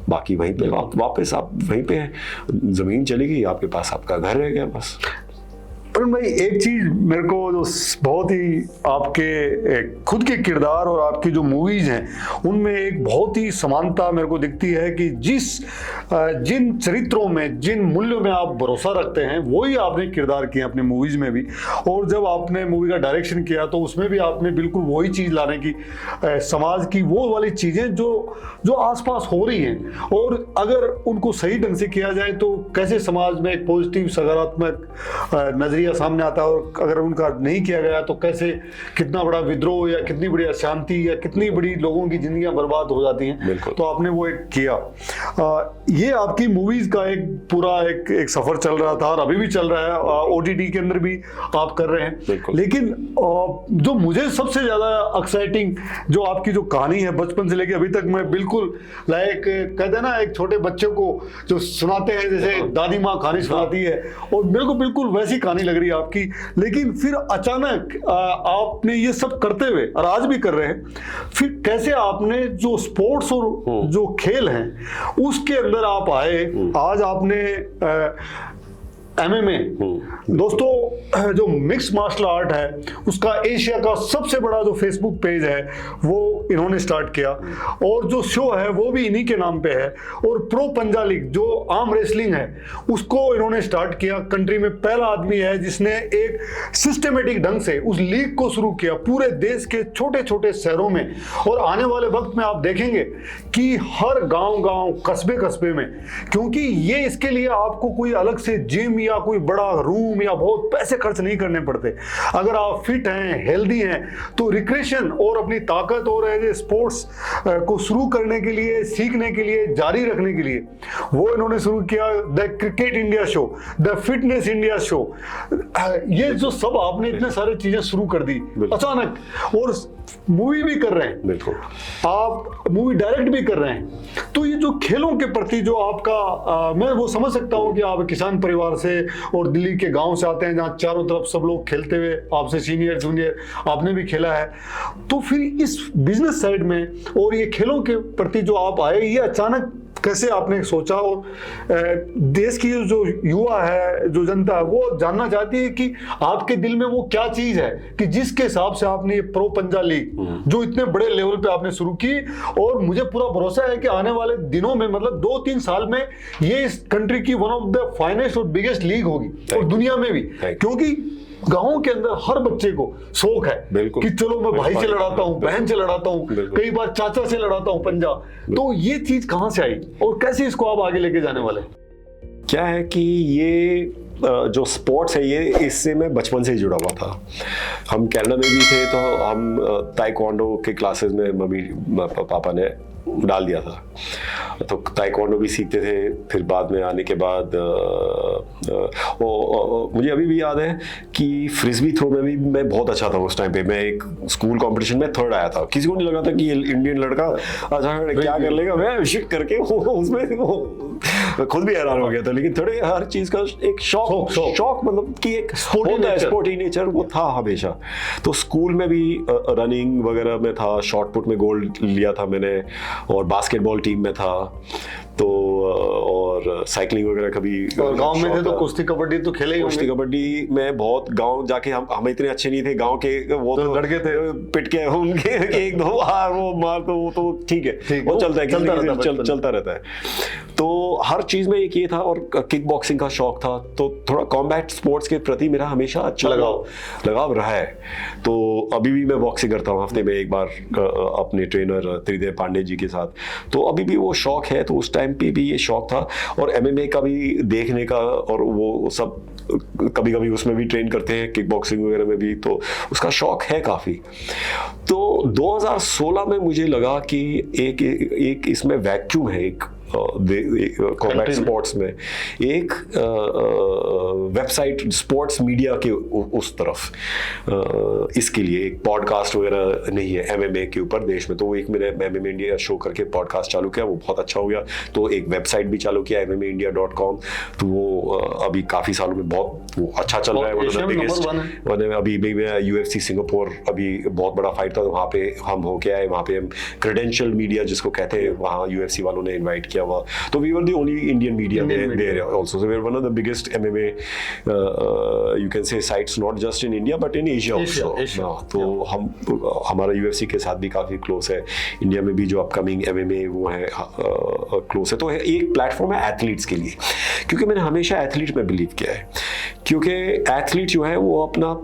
बाकी वहीं पे वापस आप वहीं पे हैं, जमीन चली गई, आपके पास आपका घर रह गया बस। पर भाई एक चीज मेरे को जो बहुत ही आपके खुद के किरदार और आपकी जो मूवीज हैं उनमें एक बहुत ही समानता मेरे को दिखती है कि जिन चरित्रों में, जिन मूल्यों में आप भरोसा रखते हैं वही आपने किरदार किए अपने मूवीज में भी। और जब आपने मूवी का डायरेक्शन किया तो उसमें भी आपने बिल्कुल वही चीज लाने की, समाज की वो वाली चीजें जो आसपास हो रही हैं, और अगर उनको सही ढंग से किया जाए तो कैसे समाज में एक पॉजिटिव सकारात्मक नजरिया सामने आता है, और अगर उनका नहीं किया गया तो कैसे कितना बड़ा विद्रोह या कितनी बड़ी अशांति या कितनी बड़ी लोगों की जिंदगियां बर्बाद हो जाती हैं। तो आपने वो एक किया। ये आपकी मूवीज का एक पूरा एक सफर चल रहा था और अभी भी चल रहा है, OTT के अंदर भी आप कर रहे हैं। लेकिन जो मुझे सबसे ज्यादा एक्साइटिंग जो आपकी जो कहानी है बचपन से लेके अभी तक, मैं बिल्कुल लाइक कहते हैं ना एक छोटे बच्चे को जो सुनाते हैं जैसे दादी माँ कहानी सुनाती है, और मेरे को बिल्कुल वैसी कहानी लग रही है आपकी। लेकिन फिर अचानक आपने ये सब करते हुए, और आज भी कर रहे हैं, फिर कैसे आपने जो स्पोर्ट्स और जो खेल हैं उसके अंदर आप आए। आज आपने MMA, दोस्तों जो मिक्स मार्शल आर्ट है उसका एशिया का सबसे बड़ा जो फेसबुक पेज है वो इन्होंने स्टार्ट किया, और जो शो है वो भी इन्हीं के नाम पे है। और प्रो पंजा लीग जो आर्म रेसलिंग है उसको इन्होंने स्टार्ट किया। कंट्री में पहला आदमी है जिसने एक सिस्टमेटिक ढंग से उस लीग को शुरू किया पूरे देश के छोटे छोटे शहरों में। और आने वाले वक्त में आप देखेंगे कि हर गांव कस्बे कस्बे में, क्योंकि ये इसके लिए आपको कोई अलग से जिम या कोई बड़ा रूम या बहुत पैसे खर्च नहीं करने पड़ते। अगर आप फिट हैं, हेल्दी हैं, तो रिक्रिएशन और अपनी ताकत और स्पोर्ट्स को शुरू करने के लिए, सीखने के लिए, जारी रखने के लिए वो इन्होंने शुरू किया the cricket India show, the fitness India show. ये जो सब आपने इतने सारे चीजें शुरू कर दी अचानक, और मूवी भी कर रहे हैं, बिल्कुल आप मूवी डायरेक्ट भी कर रहे हैं। तो ये जो खेलों के प्रति जो आपका मैं वो समझ सकता हूं कि आप किसान परिवार से और दिल्ली के गांव से आते हैं जहां चारों तरफ सब लोग खेलते हुए, आपसे सीनियर जूनियर आपने भी खेला है। तो फिर इस बिजनेस साइड में और ये खेलों के प्रति जो आप आए, ये अचानक कैसे आपने सोचा? और देश की जो युवा है, जो जनता है, वो जानना चाहती है कि आपके दिल में वो क्या चीज है कि जिसके हिसाब से आपने ये प्रो पंजा लीग जो इतने बड़े लेवल पे आपने शुरू की। और मुझे पूरा भरोसा है कि आने वाले दिनों में, मतलब 2-3 साल में, ये इस कंट्री की वन ऑफ द फाइनेस्ट और बिगेस्ट लीग होगी, और दुनिया में भी, क्योंकि गांव के अंदर हर बच्चे को शौक है कि चलो मैं भाई से लड़ाता हूँ, बहन से लड़ाता हूँ, कई बार चाचा से लड़ाता हूँ पंजा। तो ये चीज कहां से आई और कैसे इसको आप आगे लेके जाने वाले? क्या है कि ये जो स्पोर्ट्स है, ये इससे मैं बचपन से ही जुड़ा हुआ था। हम कनाडा में भी थे तो हम ताइक्वांडो के क्लासेस में मम्मी पापा ने डाल दिया था, तो ताइक्वांडो भी सीखते थे। फिर बाद में आने के बाद मुझे अभी भी याद है कि फ्रिस्बी थ्रो में भी मैं बहुत अच्छा था उस टाइम पे। मैं एक स्कूल कंपटीशन में 3rd आया था। किसी को नहीं लगा था कि ये इंडियन लड़का अच्छा क्या कर लेगा, मैं शिट करके उसमें खुद भी हैरान हो गया था। लेकिन थोड़े हर चीज का एक शौक मतलब कि एक स्पोर्टी नेचर वो था हमेशा। तो स्कूल में भी रनिंग वगैरह में था, शॉट पुट में गोल्ड लिया था मैंने, और बास्केटबॉल टीम में था, तो और साइकिलिंग वगैरह कभी। और गांव में थे तो कुश्ती कबड्डी तो खेले ही होंगे। कुश्ती कबड्डी में बहुत गांव जाके हम इतने अच्छे नहीं थे गांव के, वो तो लड़के थे पिट के उनके 1-2 हार वो मार तो वो तो ठीक है, वो चलता है, चलता रहता है। तो हर चीज में एक ये था, और किक बॉक्सिंग का शौक था, तो थोड़ा कॉम्बैट स्पोर्ट्स के प्रति मेरा हमेशा अच्छा लगाव रहा है। तो अभी भी मैं बॉक्सिंग करता हूँ हफ्ते में एक बार अपने ट्रेनर त्रिदेव पांडे जी के साथ। तो अभी भी वो शौक है, तो उस टाइम पे भी ये शौक था। और MMA का भी देखने का, और वो सब कभी कभी उसमें भी ट्रेन करते हैं, किक बॉक्सिंग वगैरह में भी, तो उसका शौक है काफी। तो 2016 में मुझे लगा कि एक इसमें वैक्यूम है, एक कॉम्बैट स्पोर्ट्स में एक वेबसाइट स्पोर्ट्स मीडिया के उस तरफ इसके लिए एक पॉडकास्ट वगैरह नहीं है MMA के ऊपर देश में। तो एक मैंने MMA इंडिया शो करके पॉडकास्ट चालू किया, वो बहुत अच्छा हो गया। तो एक वेबसाइट भी चालू किया MMAindia.com, तो वो अभी काफी सालों में बहुत अच्छा चल रहा है। अभी UFC सिंगापुर अभी बहुत बड़ा फाइट था, वहाँ पे हम होके आए। वहाँ पे हम क्रेडेंशियल मीडिया जिसको कहते हैं, वहाँ UFC वालों ने इन्वाइट किया, हुआ, तो we were the only Indian media there also, so we are one of the biggest MMA you can say sites, not just in India but in Asia also. तो हम हमारा UFC के साथ भी काफी क्लोज है, इंडिया में भी जो अपकमिंग MMA वो है क्लोज है। तो एक प्लेटफॉर्म है एथलीट्स के लिए, क्योंकि मैंने हमेशा एथलीट में बिलीव किया है, क्योंकि एथलीट जो है वो अपना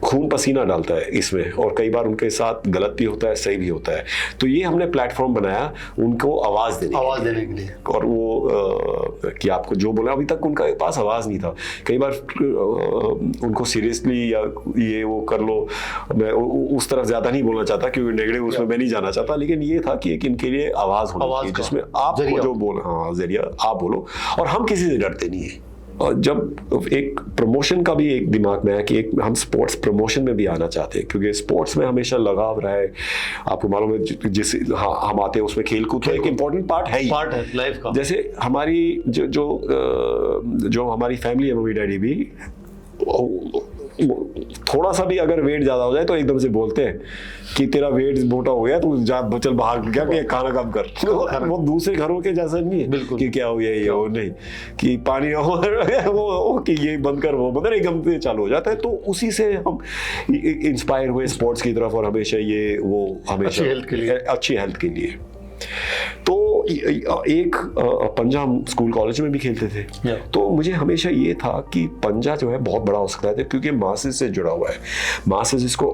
खून पसीना डालता है इसमें, और कई बार उनके साथ गलत भी होता है, सही भी होता है। तो ये हमने प्लेटफॉर्म बनाया उनको आवाज़ देने के लिए। और वो कि आपको जो बोला, अभी तक उनका पास आवाज़ नहीं था। कई बार उनको सीरियसली या ये वो कर लो, मैं उस तरफ ज़्यादा नहीं बोलना चाहता क्योंकि नेगेटिव उसमें मैं नहीं जाना चाहता, लेकिन ये था कि एक इनके लिए आवाज़ होनी चाहिए जिसमें आपको जो बोला, हाँ जरिया आप बोलो, और हम किसी से डरते नहीं है। और जब एक प्रमोशन का भी एक दिमाग में है कि एक हम स्पोर्ट्स प्रमोशन में भी आना चाहते हैं, क्योंकि स्पोर्ट्स में हमेशा लगाव रहा है, आपको मालूम है जिस हम आते हैं उसमें खेल कूद एक इम्पोर्टेंट पार्ट है लाइफ का। जैसे हमारी जो हमारी फैमिली है, मम्मी डैडी भी थोड़ा सा भी अगर वेट ज्यादा हो जाए तो एकदम से बोलते हैं कि तेरा वेट मोटा हो गया, तू जा चल बाहर क्या कि खाना कम कर। वो दूसरे घरों के जैसा नहीं है कि क्या हो गया ये हो, नहीं कि पानी वो कि ये बंद कर, वो मतलब एकदम से चालू हो जाता है। तो उसी से हम इंस्पायर हुए स्पोर्ट्स की तरफ, और हमेशा ये वो हमेशा अच्छी हेल्थ के लिए। तो एक पंजा हम स्कूल कॉलेज में भी खेलते थे, तो मुझे हमेशा ये था कि पंजा जो है बहुत बड़ा हो सकता है, क्योंकि मासेस से जुड़ा हुआ है, मासेस इसको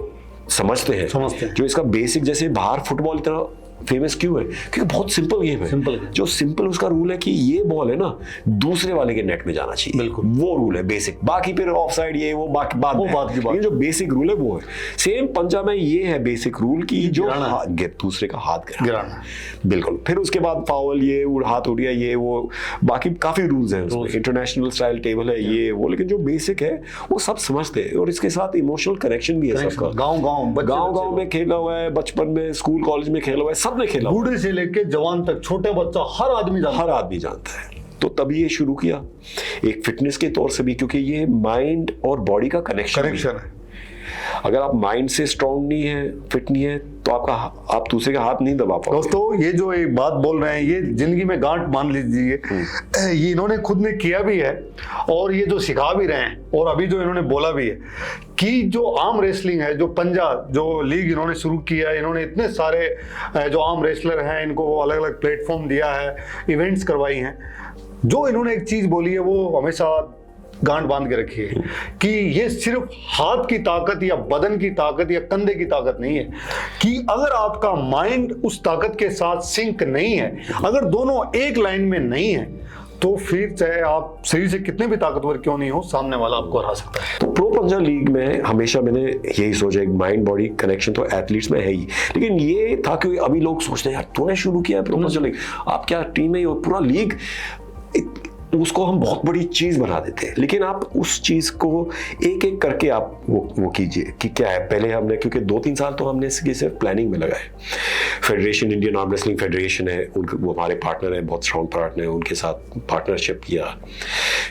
समझते हैं। जो इसका बेसिक, जैसे बाहर फुटबॉल इतना फेमस क्यों है, क्योंकि बहुत सिंपल गेम है। जो सिंपल उसका रूल है कि ये बॉल है ना दूसरे वाले के नेट में जाना चाहिए, बिल्कुल वो रूल है बेसिक। बाकी फिर ऑफ साइड ये वो बाकी बात ये जो बेसिक रूल है वो है। सेम पंजा में ये है बेसिक रूल की जो दूसरे का हाथ गिराना, बिल्कुल। फिर उसके बाद फाउल, ये हाथ उड़ गया, ये वो बाकी काफी रूल्स हैं उसमें, इंटरनेशनल स्टाइल टेबल है ये वो, लेकिन जो बेसिक है वो सब समझते हैं। और इसके साथ इमोशनल कनेक्शन भी है सबका। गाँव में खेला हुआ है, बचपन में स्कूल कॉलेज में खेला हुआ है, सबने खेला, बूढ़े से लेके जवान तक, छोटे बच्चा, हर आदमी जानता है। तो तभी ये शुरू किया एक फिटनेस के तौर से भी, क्योंकि ये माइंड और बॉडी का कनेक्शन है। अगर आप माइंड से स्ट्रांग नहीं है, फिट नहीं है, तो आप दूसरे का हाथ नहीं दबा पाओगे। दोस्तों ये जो एक बात बोल रहे हैं, ये जिंदगी में गांठ मान लीजिए, ये इन्होंने खुद ने किया भी है और ये जो सिखा भी रहे हैं, और अभी जो इन्होंने बोला भी है कि जो आर्म रेसलिंग है, जो पंजा जो लीग इन्होंने शुरू किया है, इन्होंने इतने सारे जो आर्म रेसलर हैं इनको अलग अलग प्लेटफॉर्म दिया है, इवेंट्स करवाई हैं। जो इन्होंने एक चीज बोली है वो हमेशा गांठ बांध के रखी है कि ये सिर्फ हाथ की ताकत या बदन की ताकत या कंधे की ताकत नहीं है, कि अगर आपका माइंड उस ताकत के साथ सिंक नहीं है, अगर दोनों एक लाइन में नहीं है, तो फिर चाहे आप शरीर से कितने भी ताकतवर क्यों नहीं हो, सामने वाला आपको हरा सकता है। तो प्रो पंजा लीग में हमेशा मैंने यही सोचा, एक माइंड बॉडी कनेक्शन तो एथलीट्स में है ही, लेकिन ये था कि अभी लोग सोचते हैं यार तूने शुरू किया है प्रो पंजा लीग, आप क्या टीम है, पूरा लीग, उसको हम बहुत बड़ी चीज बना देते हैं। लेकिन आप उस चीज को एक एक करके आप वो कीजिए कि क्या है। पहले हमने, क्योंकि 2-3 साल तो हमने इसकी सिर्फ प्लानिंग में लगाए। Federation, Indian arm wrestling federation है, उनके वो हमारे पार्टनर है, बहुत स्ट्रॉन्ग पार्टनर है, उनके साथ पार्टनरशिप किया।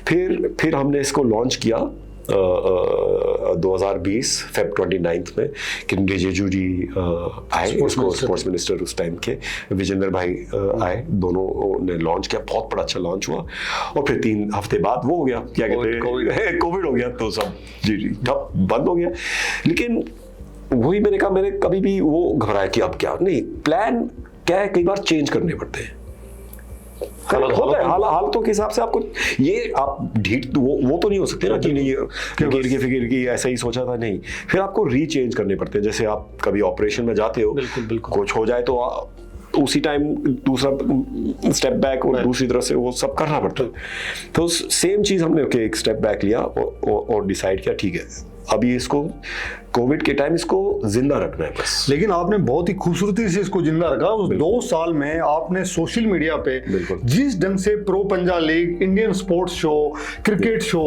फिर हमने इसको लॉन्च किया 2020 फेब 29 में। किरण रिजिजू जी आए, इसको स्पोर्ट्स मिनिस्टर उस टाइम के, विजेंद्र भाई आए, दोनों ने लॉन्च किया, बहुत बड़ा अच्छा लॉन्च हुआ। और फिर 3 हफ्ते बाद वो हो गया, क्या कहते हैं, कोविड हो गया, तो सब जी ठप बंद हो गया। लेकिन वही मैंने कहा, मैंने कभी भी वो घबराया कि अब क्या नहीं, प्लान क्या है, कई बार चेंज करने पड़ते हैं, हालातों के हिसाब से आपको। ये आप ढीठ वो तो नहीं हो सकते ना कि नहीं फिगर की ऐसा ही सोचा था, नहीं, फिर आपको रीचेंज करने पड़ते हैं। जैसे आप कभी ऑपरेशन में जाते हो, बिल्कुल कुछ हो जाए तो उसी टाइम दूसरा स्टेप बैक और दूसरी तरफ से वो सब करना पड़ता है। तो सेम चीज हमने एक स्टेप बैक लिया और डिसाइड किया ठीक है अभी इसको कोविड के टाइम इसको जिंदा रखना है बस। लेकिन आपने बहुत ही खूबसूरती से इसको जिंदा रखा। उस 2 साल में आपने सोशल मीडिया पे जिस ढंग से प्रो पंजा league, Indian sports show, cricket show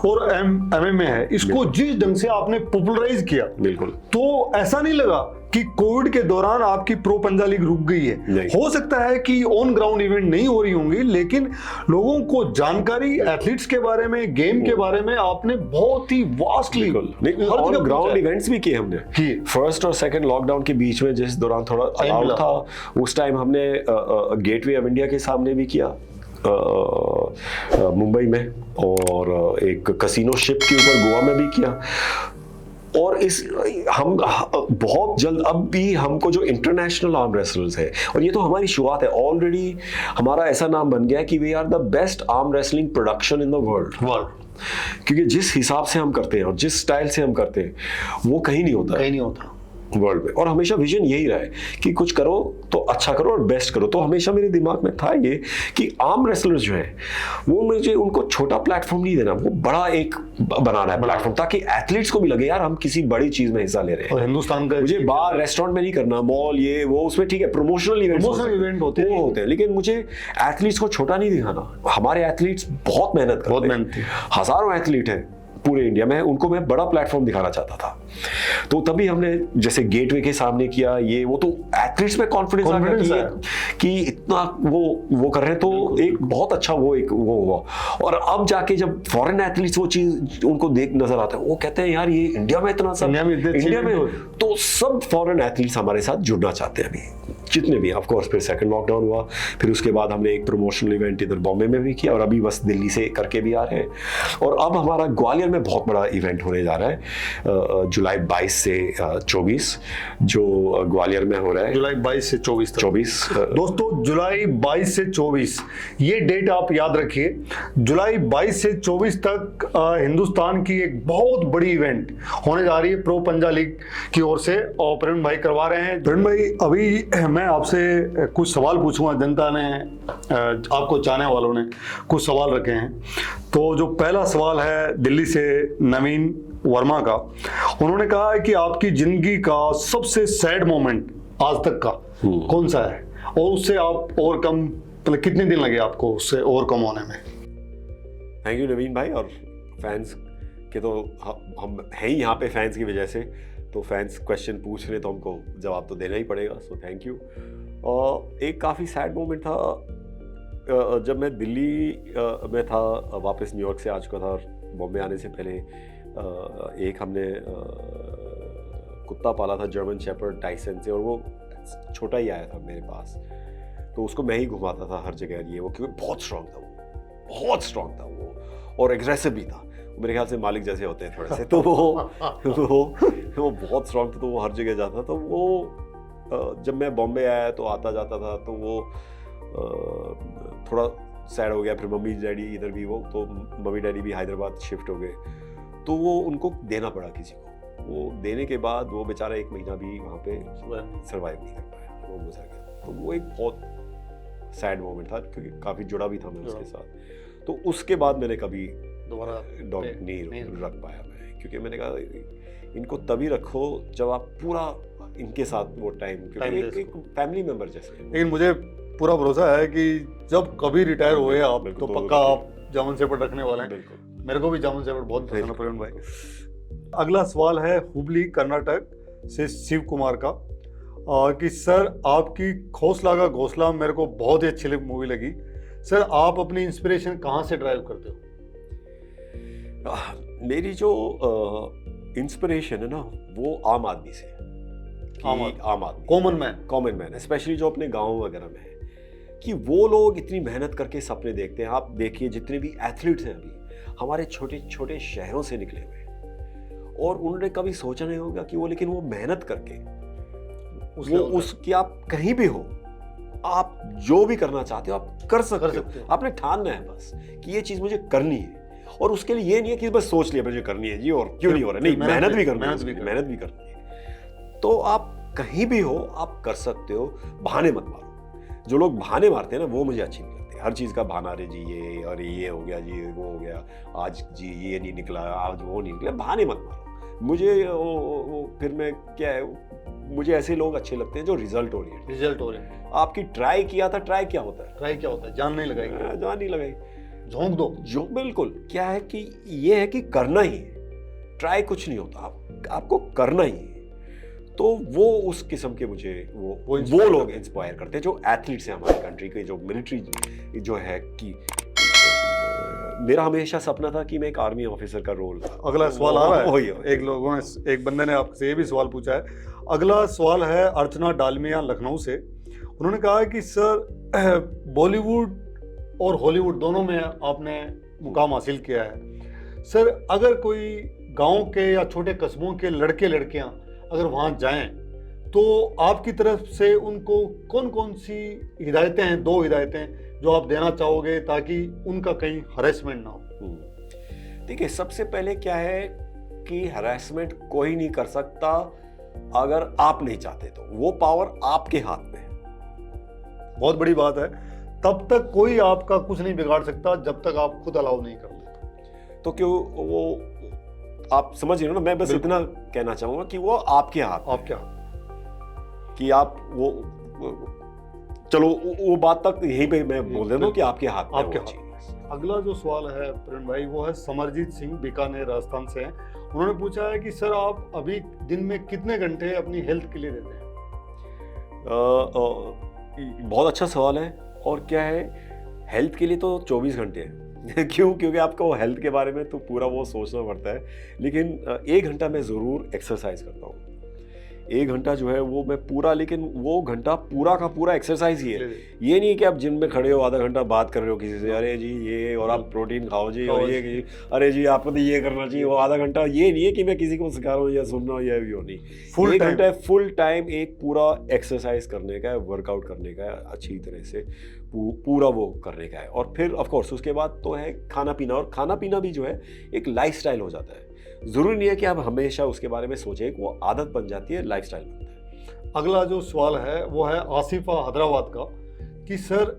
और MMA है, इसको जिस ढंग से आपने पॉपुलराइज किया, बिल्कुल, तो ऐसा नहीं लगा कि कोविड के दौरान आपकी प्रो पंजा लीग रुक गई है। हो सकता है कि ऑन ग्राउंड इवेंट नहीं हो रही होंगी, लेकिन लोगों को जानकारी एथलीट्स के बारे में, गेम के बारे में आपने बहुत ही वास्टली ग्राउंड इवेंट इवेंट्स भी किए हमने किए। फर्स्ट और सेकंड लॉकडाउन के बीच में जिस दौरान थोड़ा अलाउड मिला। था, उस टाइम हमने गेटवे ऑफ इंडिया के सामने भी किया मुंबई में, और एक कसिनो शिप के ऊपर गोवा में भी किया। और हम बहुत जल्द अब भी हमको जो इंटरनेशनल आर्म रेसलर्स है, और ये तो हमारी शुरुआत है, ऑलरेडी हमारा ऐसा नाम बन गया है कि we are the best arm wrestling production in the world. क्योंकि जिस हिसाब से हम करते हैं और जिस स्टाइल से हम करते हैं वो कहीं नहीं होता वर्ल्ड में। और हमेशा विजन यही रहा है कि कुछ करो तो अच्छा करो और बेस्ट करो। तो हमेशा मेरे दिमाग में था ये कि आर्म रेसलर्स जो है वो मुझे उनको छोटा प्लेटफॉर्म नहीं देना, वो बड़ा एक बनाना है प्लेटफॉर्म, ताकि एथलीट्स को भी लगे यार हम किसी बड़ी चीज में हिस्सा ले रहे हैं। और हिंदुस्तान का मुझे बार रेस्टोरेंट में नहीं करना, मॉल ये वो, उसमें ठीक है प्रमोशनल इवेंट होते हैं, लेकिन मुझे एथलीट्स को छोटा नहीं दिखाना। हमारे एथलीट्स बहुत मेहनत करते हैं, हजारों एथलीट हैं पूरे इंडिया में, उनको मैं बड़ा प्लेटफॉर्म दिखाना चाहता था। तो तभी हमने जैसे गेटवे के सामने किया ये वो, तो एथलीट्स में कॉन्फिडेंस आ गया कि इतना वो कर रहे हैं, तो एक बहुत अच्छा वो हुआ। और अब जाके जब फॉरेन एथलीट्स वो चीज उनको देख नजर आता है, वो कहते हैं यार ये इंडिया में इतना सब, इंडिया में तो सब फॉरेन एथलीट्स हमारे साथ जुड़ना चाहते हैं अभी जितने भी। ऑफ कोर्स फिर सेकंड लॉकडाउन हुआ, फिर उसके बाद हमने एक प्रमोशनल इवेंट इधर बॉम्बे में भी किया, और अभी बस दिल्ली से करके भी आ रहे हैं। और अब हमारा ग्वालियर में बहुत बड़ा इवेंट होने जा रहा है जुलाई 22 से 24, जो ग्वालियर में हो रहा है। जुलाई 22 से 24 दोस्तों, जुलाई 22 से 24 ये डेट आप याद रखिए। जुलाई 22 से 24 तक हिंदुस्तान की एक बहुत बड़ी इवेंट होने जा रही है प्रो पंजा लीग की ओर से, और प्रवीण भाई करवा रहे हैं। प्रवीण भाई, अभी मैं आपसे कुछ सवाल पूछूंगा, जनता ने आपको चाहने वालों ने कुछ सवाल रखे हैं। तो जो पहला सवाल है दिल्ली से नवीन वर्मा का, उन्होंने कहा है कि आपकी जिंदगी का सबसे सैड मोमेंट आज तक का कौन सा है, और उससे आप ओवरकम, मतलब कितने दिन लगे आपको उससे ओवरकम होने में? थैंक यू नवीन भाई। और फैंस के तो हम हैं ही यहाँ पे फैंस की वजह से, तो फैंस क्वेश्चन पूछ रहे तो हमको जवाब तो देना ही पड़ेगा, सो थैंक यू। और एक काफ़ी सैड मोमेंट था जब मैं दिल्ली में था, वापस न्यूयॉर्क से आ चुका था, और बॉम्बे आने से पहले एक हमने कुत्ता पाला था जर्मन शेपर्ड टाइसन से, और वो छोटा ही आया था मेरे पास, तो उसको मैं ही घुमाता था हर जगह ये वो, क्योंकि बहुत स्ट्रांग था वो, और एग्रेसिव भी था। मेरे ख्याल से मालिक जैसे होते हैं थोड़े से, तो वो बहुत स्ट्रांग था, तो वो हर जगह जाता। तो वो जब मैं बॉम्बे आया तो आता जाता था, तो वो थोड़ा सैड हो गया। फिर मम्मी डैडी इधर भी, वो तो मम्मी डैडी भी हैदराबाद शिफ्ट हो गए, तो वो उनको देना पड़ा किसी को। वो देने के बाद वो बेचारा 1 महीना भी वहाँ पे सर्वाइव नहीं कर पाया, वो गुजर गया। तो वो एक बहुत सैड मोमेंट था, क्योंकि काफ़ी जुड़ा भी था मैं उसके साथ। तो उसके बाद मैंने कभी दोबारा डॉग नहीं रख पाया मैं, क्योंकि मैंने कहा इनको तभी रखो जब आप पूरा इनके साथ वो टाइम, क्योंकि एक फैमिली मेंबर जैसे। लेकिन मुझे पूरा भरोसा है कि जब कभी रिटायर हुए आप तो पक्का आप जर्मन शेपर्ड रखने वाले हैं। बिल्कुल, मेरे को भी जर्मन शेपर्ड बहुत पसंद है प्रवीण भाई। अगला सवाल है हुबली कर्नाटक से शिव कुमार का, कि सर आपकी हौसला का घोंसला मेरे को बहुत ही अच्छी मूवी लगी। सर आप अपनी इंस्पिरेशन कहाँ से ड्राइव करते हो? मेरी जो इंस्पिरेशन है ना, वो आम आदमी से, आम आदमी, कॉमन मैन, स्पेशली जो अपने गाँव वगैरह में है, कि वो लोग इतनी मेहनत करके सपने देखते हैं। आप देखिए जितने भी एथलीट्स हैं अभी हमारे छोटे छोटे शहरों से निकले हुए हैं, और उन्होंने कभी सोचा नहीं होगा कि लेकिन वो मेहनत करके उसकी, आप कहीं भी हो, आप जो भी करना चाहते हो आप कर सकते हो। आपने ठानना है बस कि ये चीज मुझे करनी है, और उसके लिए ये नहीं है कि बस सोच लिया मुझे करनी है जी, और क्यों नहीं हो रहा, नहीं, मेहनत भी करनी है। तो आप कहीं भी हो आप कर सकते हो, बहाने मत मारो। जो लोग बहाने मारते हैं ना, वो मुझे अच्छी नहीं लगती। हर चीज़ का बहाना, अरे जी ये, और ये हो गया जी, वो हो गया, आज जी ये नहीं निकला, आज वो नहीं निकला, बहाने मत मारो। मुझे फिर मैं क्या है, मुझे ऐसे लोग अच्छे लगते हैं जो रिजल्ट ओरिएंटेड। आपकी ट्राई किया था, ट्राई क्या होता है? जान नहीं लगाई, झोंक दो। जो बिल्कुल क्या है कि ये है कि करना ही है, ट्राई कुछ नहीं होता, आपको करना ही है। तो वो उस किस्म के मुझे वो लोग इंस्पायर करते हैं जो एथलीट्स हैं हमारी कंट्री के, जो मिलिट्री जो है कि मेरा हमेशा सपना था कि मैं एक आर्मी ऑफिसर का रोल। अगला सवाल आ रहा वही है, एक बंदे ने आपसे ये भी सवाल पूछा है। अगला सवाल है अर्चना डालमिया लखनऊ से। उन्होंने कहा है कि सर बॉलीवुड और हॉलीवुड दोनों में आपने मुकाम हासिल किया है। सर अगर कोई गांव के या छोटे कस्बों के लड़के लड़कियां अगर वहां जाएं तो आपकी तरफ से उनको कौन कौन सी हिदायतें हैं, 2 हिदायतें जो आप देना चाहोगे ताकि उनका कहीं हरेसमेंट ना हो? देखिए, सबसे पहले क्या है कि हरासमेंट कोई नहीं कर सकता अगर आप नहीं चाहते, तो वो पावर आपके हाथ में है। बहुत बड़ी बात है। तब तक कोई आपका कुछ नहीं बिगाड़ सकता जब तक आप खुद अलाउ नहीं करते। तो क्यों वो आप समझ रहे हो ना, मैं बस इतना कहना चाहूंगा कि वो आपके हाथ, आपके हाथ कि आप वो चलो वो बात तक यहीं पे मैं बोल देता हूँ कि आपके हाथ में आपके वो हाथ। चीज़। अगला जो सवाल है प्रवीण भाई वो है समरजीत सिंह बीकानेर राजस्थान से हैं। उन्होंने पूछा है कि सर आप अभी दिन में कितने घंटे अपनी हेल्थ के लिए देते हैं? बहुत अच्छा सवाल है। और क्या है, हेल्थ के लिए तो 24 घंटे हैं क्यों? क्योंकि आपको हेल्थ के बारे में तो पूरा वो सोचना पड़ता है। लेकिन 1 घंटा मैं ज़रूर एक्सरसाइज करता हूँ। 1 घंटा जो है वो मैं पूरा, लेकिन वो घंटा पूरा का पूरा एक्सरसाइज ही है। ये नहीं कि आप जिम में खड़े हो आधा घंटा बात कर रहे हो किसी से, अरे जी ये और आप प्रोटीन खाओ जी और ये कि अरे जी आपको तो ये करना चाहिए, वो आधा घंटा। ये नहीं है कि मैं किसी को सिखा रहा हूँ या सुन रहा हूँ या भी हो नहीं। Full 1 time। घंटा फुल टाइम एक पूरा एक्सरसाइज करने का है, वर्कआउट करने का है, अच्छी तरह से पूरा वो करने का है। और फिर ऑफ कोर्स उसके बाद तो है खाना पीना, और खाना पीना भी जो है एक लाइफस्टाइल हो जाता है। ज़रूरी नहीं है कि आप हमेशा उसके बारे में सोचें, वो आदत बन जाती है, लाइफस्टाइल बनता है। अगला जो सवाल है वो है आसिफा हैदराबाद का कि सर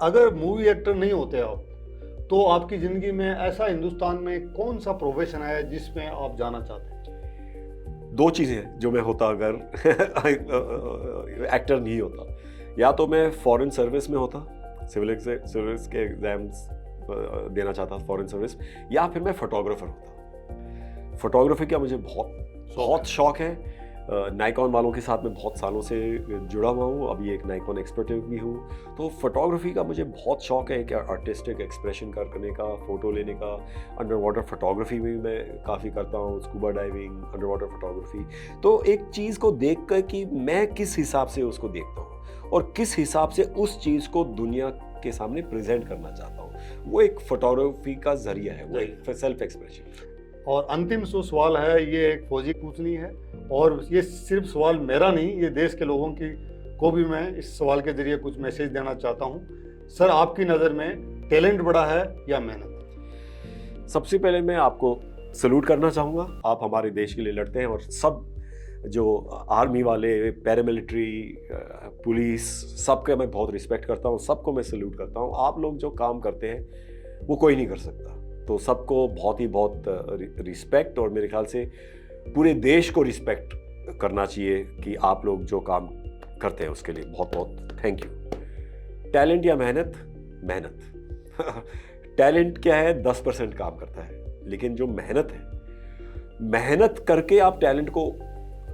अगर मूवी एक्टर नहीं होते आप तो आपकी ज़िंदगी में ऐसा हिंदुस्तान में कौन सा प्रोफेशन है जिसमें आप जाना चाहते हैं? 2 चीज़ें हैं जो मैं होता अगर एक्टर नहीं होता। या तो मैं फॉरेन सर्विस में होता, सिविल सर्विस के एग्जाम्स देना चाहता फॉरेन सर्विस, या फिर मैं फोटोग्राफर होता। फोटोग्राफी का मुझे बहुत शौक है। नाइकॉन वालों के साथ मैं बहुत सालों से जुड़ा हुआ हूँ, अभी एक नाइकॉन एक्सपर्ट भी हूँ। तो फोटोग्राफी का मुझे बहुत शौक है कि आर्टिस्टिक एक्सप्रेशन करने का, फ़ोटो लेने का। अंडर वाटर फोटोग्राफी भी मैं काफ़ी करता हूँ, scuba diving, under water photography. तो एक चीज़ को देख कर कि मैं किस हिसाब से उसको देखता हूँ और किस हिसाब से उस चीज़ को दुनिया के सामने प्रेजेंट करना चाहता हूँ, वो एक फोटोग्राफी का जरिया है, वो एक सेल्फ एक्सप्रेशन। और अंतिम जो सवाल है ये एक फौजी पूछनी है, और ये सिर्फ सवाल मेरा नहीं, ये देश के लोगों की को भी मैं इस सवाल के जरिए कुछ मैसेज देना चाहता हूँ। सर आपकी नज़र में टैलेंट बड़ा है या मेहनत? सबसे पहले मैं आपको सल्यूट करना चाहूँगा, आप हमारे देश के लिए लड़ते हैं। और सब जो आर्मी वाले, पैरामिलिट्री, पुलिस, सबका मैं बहुत रिस्पेक्ट करता हूँ, सबको मैं सल्यूट करता हूँ। आप लोग जो काम करते हैं वो कोई नहीं कर सकता, तो सबको बहुत रिस्पेक्ट। और मेरे ख्याल से पूरे देश को रिस्पेक्ट करना चाहिए कि आप लोग जो काम करते हैं उसके लिए बहुत थैंक यू। टैलेंट या मेहनत? मेहनत टैलेंट क्या है, 10% काम करता है, लेकिन जो मेहनत है, मेहनत करके आप टैलेंट को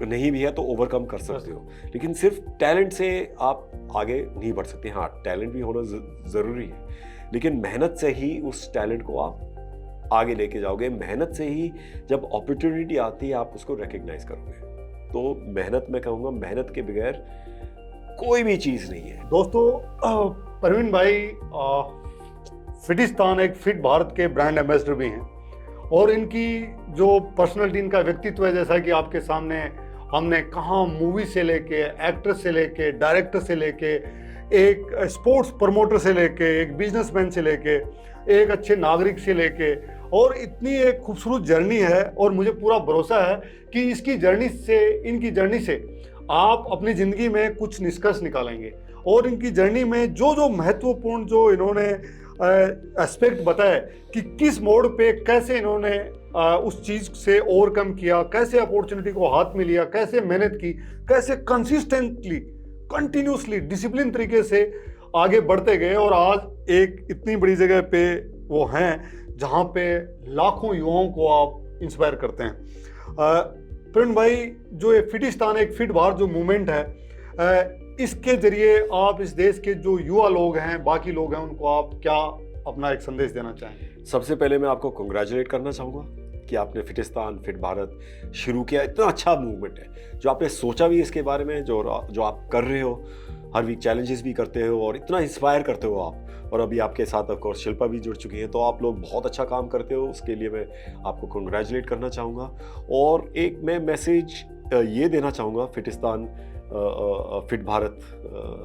नहीं भी है तो ओवरकम कर सकते हो, लेकिन सिर्फ टैलेंट से आप आगे नहीं बढ़ सकते। हाँ, टैलेंट भी होना ज़रूरी है, लेकिन मेहनत से ही उस टैलेंट को आप आगे लेके जाओगे। मेहनत से ही जब अपॉर्चुनिटी आती है आप उसको रिकग्नाइज करोगे। तो मेहनत, मैं कहूँगा मेहनत के बगैर कोई भी चीज़ नहीं है। दोस्तों, प्रवीण भाई फिटिस्तान एक फिट भारत के ब्रांड एम्बेसडर भी हैं, और इनकी जो पर्सनैलिटी, इनका व्यक्तित्व है, जैसा कि आपके सामने हमने कहा, मूवी से लेके, एक्टर से लेके, डायरेक्टर से लेके, एक स्पोर्ट्स प्रमोटर से लेके, एक बिजनेसमैन से लेके, एक अच्छे नागरिक से लेके, और इतनी एक खूबसूरत जर्नी है। और मुझे पूरा भरोसा है कि इनकी जर्नी से आप अपनी ज़िंदगी में कुछ निष्कर्ष निकालेंगे, और इनकी जर्नी में जो महत्वपूर्ण जो इन्होंने एस्पेक्ट बताया कि किस मोड़ पे कैसे इन्होंने उस चीज़ से ओवरकम किया, कैसे अपॉर्चुनिटी को हाथ में लिया, कैसे मेहनत की, कैसे कंसिस्टेंटली, कंटिन्यूसली, डिसिप्लिन तरीके से आगे बढ़ते गए, और आज एक इतनी बड़ी जगह पे वो हैं जहाँ पे लाखों युवाओं को आप इंस्पायर करते हैं। प्रवीण भाई, जो ये फिटिस्तान एक फिट भारत जो मूवमेंट है, इसके जरिए आप इस देश के जो युवा लोग हैं, बाकी लोग हैं, उनको आप क्या अपना एक संदेश देना चाहें? सबसे पहले मैं आपको कंग्रेचुलेट करना चाहूँगा कि आपने फिटिस्तान फिट भारत शुरू किया। इतना अच्छा मूवमेंट है, जो आपने सोचा भी इसके बारे में, जो आप कर रहे हो, हर वीक चैलेंजेस भी करते हो और इतना इंस्पायर करते हो आप। और अभी आपके साथ ऑफ कोर्स शिल्पा भी जुड़ चुकी हैं, तो आप लोग बहुत अच्छा काम करते हो। उसके लिए मैं आपको कंग्रेचुलेट करना चाहूँगा। और एक मैं मैसेज ये देना चाहूँगा फिटिस्तान फिट भारत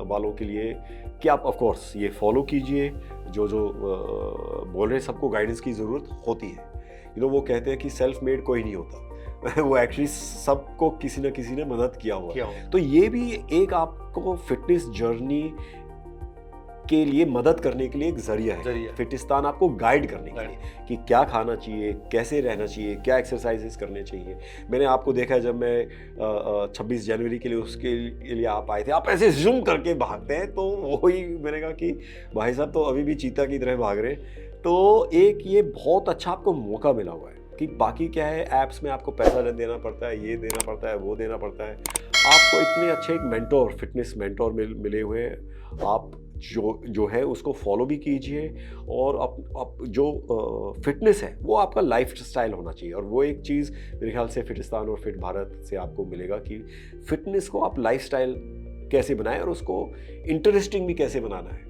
वालों के लिए कि आप ऑफ कोर्स ये फॉलो कीजिए। जो बोल रहे हैं, सबको गाइडेंस की ज़रूरत होती है। वो कहते हैं कि सेल्फ मेड कोई नहीं होता वो एक्चुअली सबको किसी न किसी ने मदद किया हुआ। तो ये भी एक आपको फिटनेस जर्नी के लिए मदद करने के लिए एक जरिया है। फिटिस्तान आपको गाइड करने के लिए कि क्या खाना चाहिए, कैसे रहना चाहिए, क्या एक्सरसाइजेस करने चाहिए। मैंने आपको देखा है जब मैं 26 जनवरी के लिए उसके लिए आप आए थे, आप ऐसे जूम करके भागते हैं, तो वही मैंने कहा कि भाई साहब तो अभी भी चीता की तरह भाग रहे हैं। तो एक ये बहुत अच्छा आपको मौका मिला हुआ है कि बाकी क्या है, ऐप्स में आपको पैसा देना पड़ता है, ये देना पड़ता है, वो देना पड़ता है। आपको इतने अच्छे एक मेंटोर, फिटनेस मेंटोर मिले हुए हैं। आप जो है उसको फॉलो भी कीजिए। और जो फिटनेस है वो आपका लाइफ स्टाइल होना चाहिए। और वो एक चीज़ मेरे ख्याल से फिटिस्तान और फिट भारत से आपको मिलेगा कि फिटनेस को आप लाइफ स्टाइल कैसे बनाएं और उसको इंटरेस्टिंग भी कैसे बनाना है,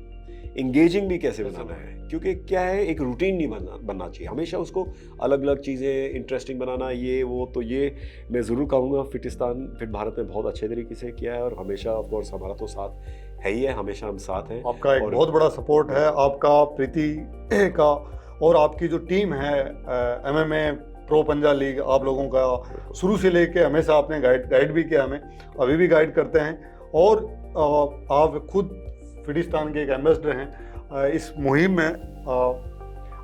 इंगेजिंग भी कैसे बनाना है। क्योंकि क्या है, एक रूटीन नहीं बनना चाहिए हमेशा उसको अलग अलग चीज़ें इंटरेस्टिंग बनाना, ये वो। तो ये मैं ज़रूर कहूँगा फिटिस्तान फिट भारत ने बहुत अच्छे तरीके से किया है। और हमेशा ऑफ कोर्स हमारा तो साथ है ही है, हमेशा हम साथ हैं। आपका एक बहुत बड़ा सपोर्ट है, आपका, प्रीति का, और आपकी जो टीम है MMA प्रो पंजा लीग, आप लोगों का शुरू से लेके हमेशा आपने गाइड भी किया, हमें अभी भी गाइड करते हैं। और आप खुद फिटिस्तान के एक एम्बेसडर हैं इस मुहिम में।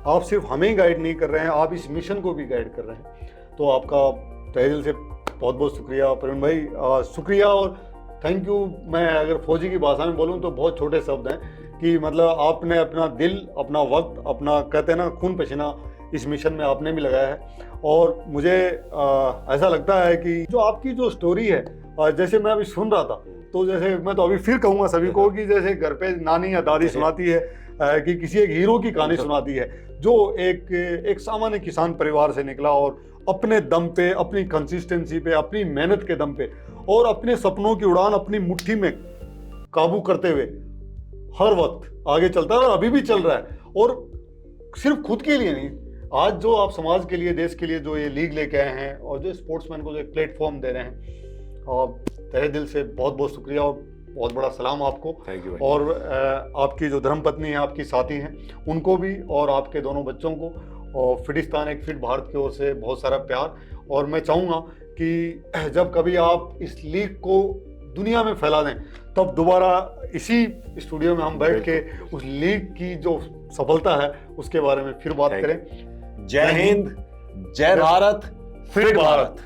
आप सिर्फ हमें गाइड नहीं कर रहे हैं, आप इस मिशन को भी गाइड कर रहे हैं। तो आपका तहे दिल से बहुत बहुत शुक्रिया प्रवीण भाई, शुक्रिया और थैंक यू। मैं अगर फौजी की भाषा में बोलूँ तो बहुत छोटे शब्द हैं कि मतलब आपने अपना दिल, अपना वक्त, अपना कहते हैं ना खून पसीना इस मिशन में आपने भी लगाया है। और मुझे ऐसा लगता है कि जो आपकी जो स्टोरी है, जैसे मैं अभी सुन रहा था, तो जैसे मैं तो अभी फिर कहूँगा सभी को कि जैसे घर पे नानी या दादी सुनाती है कि किसी एक हीरो की कहानी सुनाती है, जो एक सामान्य किसान परिवार से निकला और अपने दम पे, अपनी कंसिस्टेंसी पे, अपनी मेहनत के दम पे और अपने सपनों की उड़ान अपनी मुट्ठी में काबू करते हुए हर वक्त आगे चलता है और अभी भी चल रहा है। और सिर्फ खुद के लिए नहीं, आज जो आप समाज के लिए, देश के लिए जो ये लीग लेके आए हैं और जो स्पोर्ट्समैन को जो एक प्लेटफॉर्म दे रहे हैं, और तहे दिल से बहुत बहुत शुक्रिया और बहुत बड़ा सलाम आपको। Thank you. और आपकी जो धर्मपत्नी है, आपकी साथी हैं, उनको भी, और आपके दोनों बच्चों को, और फिटिस्तान एक फिट भारत की ओर से बहुत सारा प्यार। और मैं चाहूँगा कि जब कभी आप इस लीग को दुनिया में फैला दें, तब दोबारा इसी स्टूडियो में हम बैठ के उस लीग की जो सफलता है उसके बारे में फिर बात करें। जय हिंद, जय भारत, फिट भारत।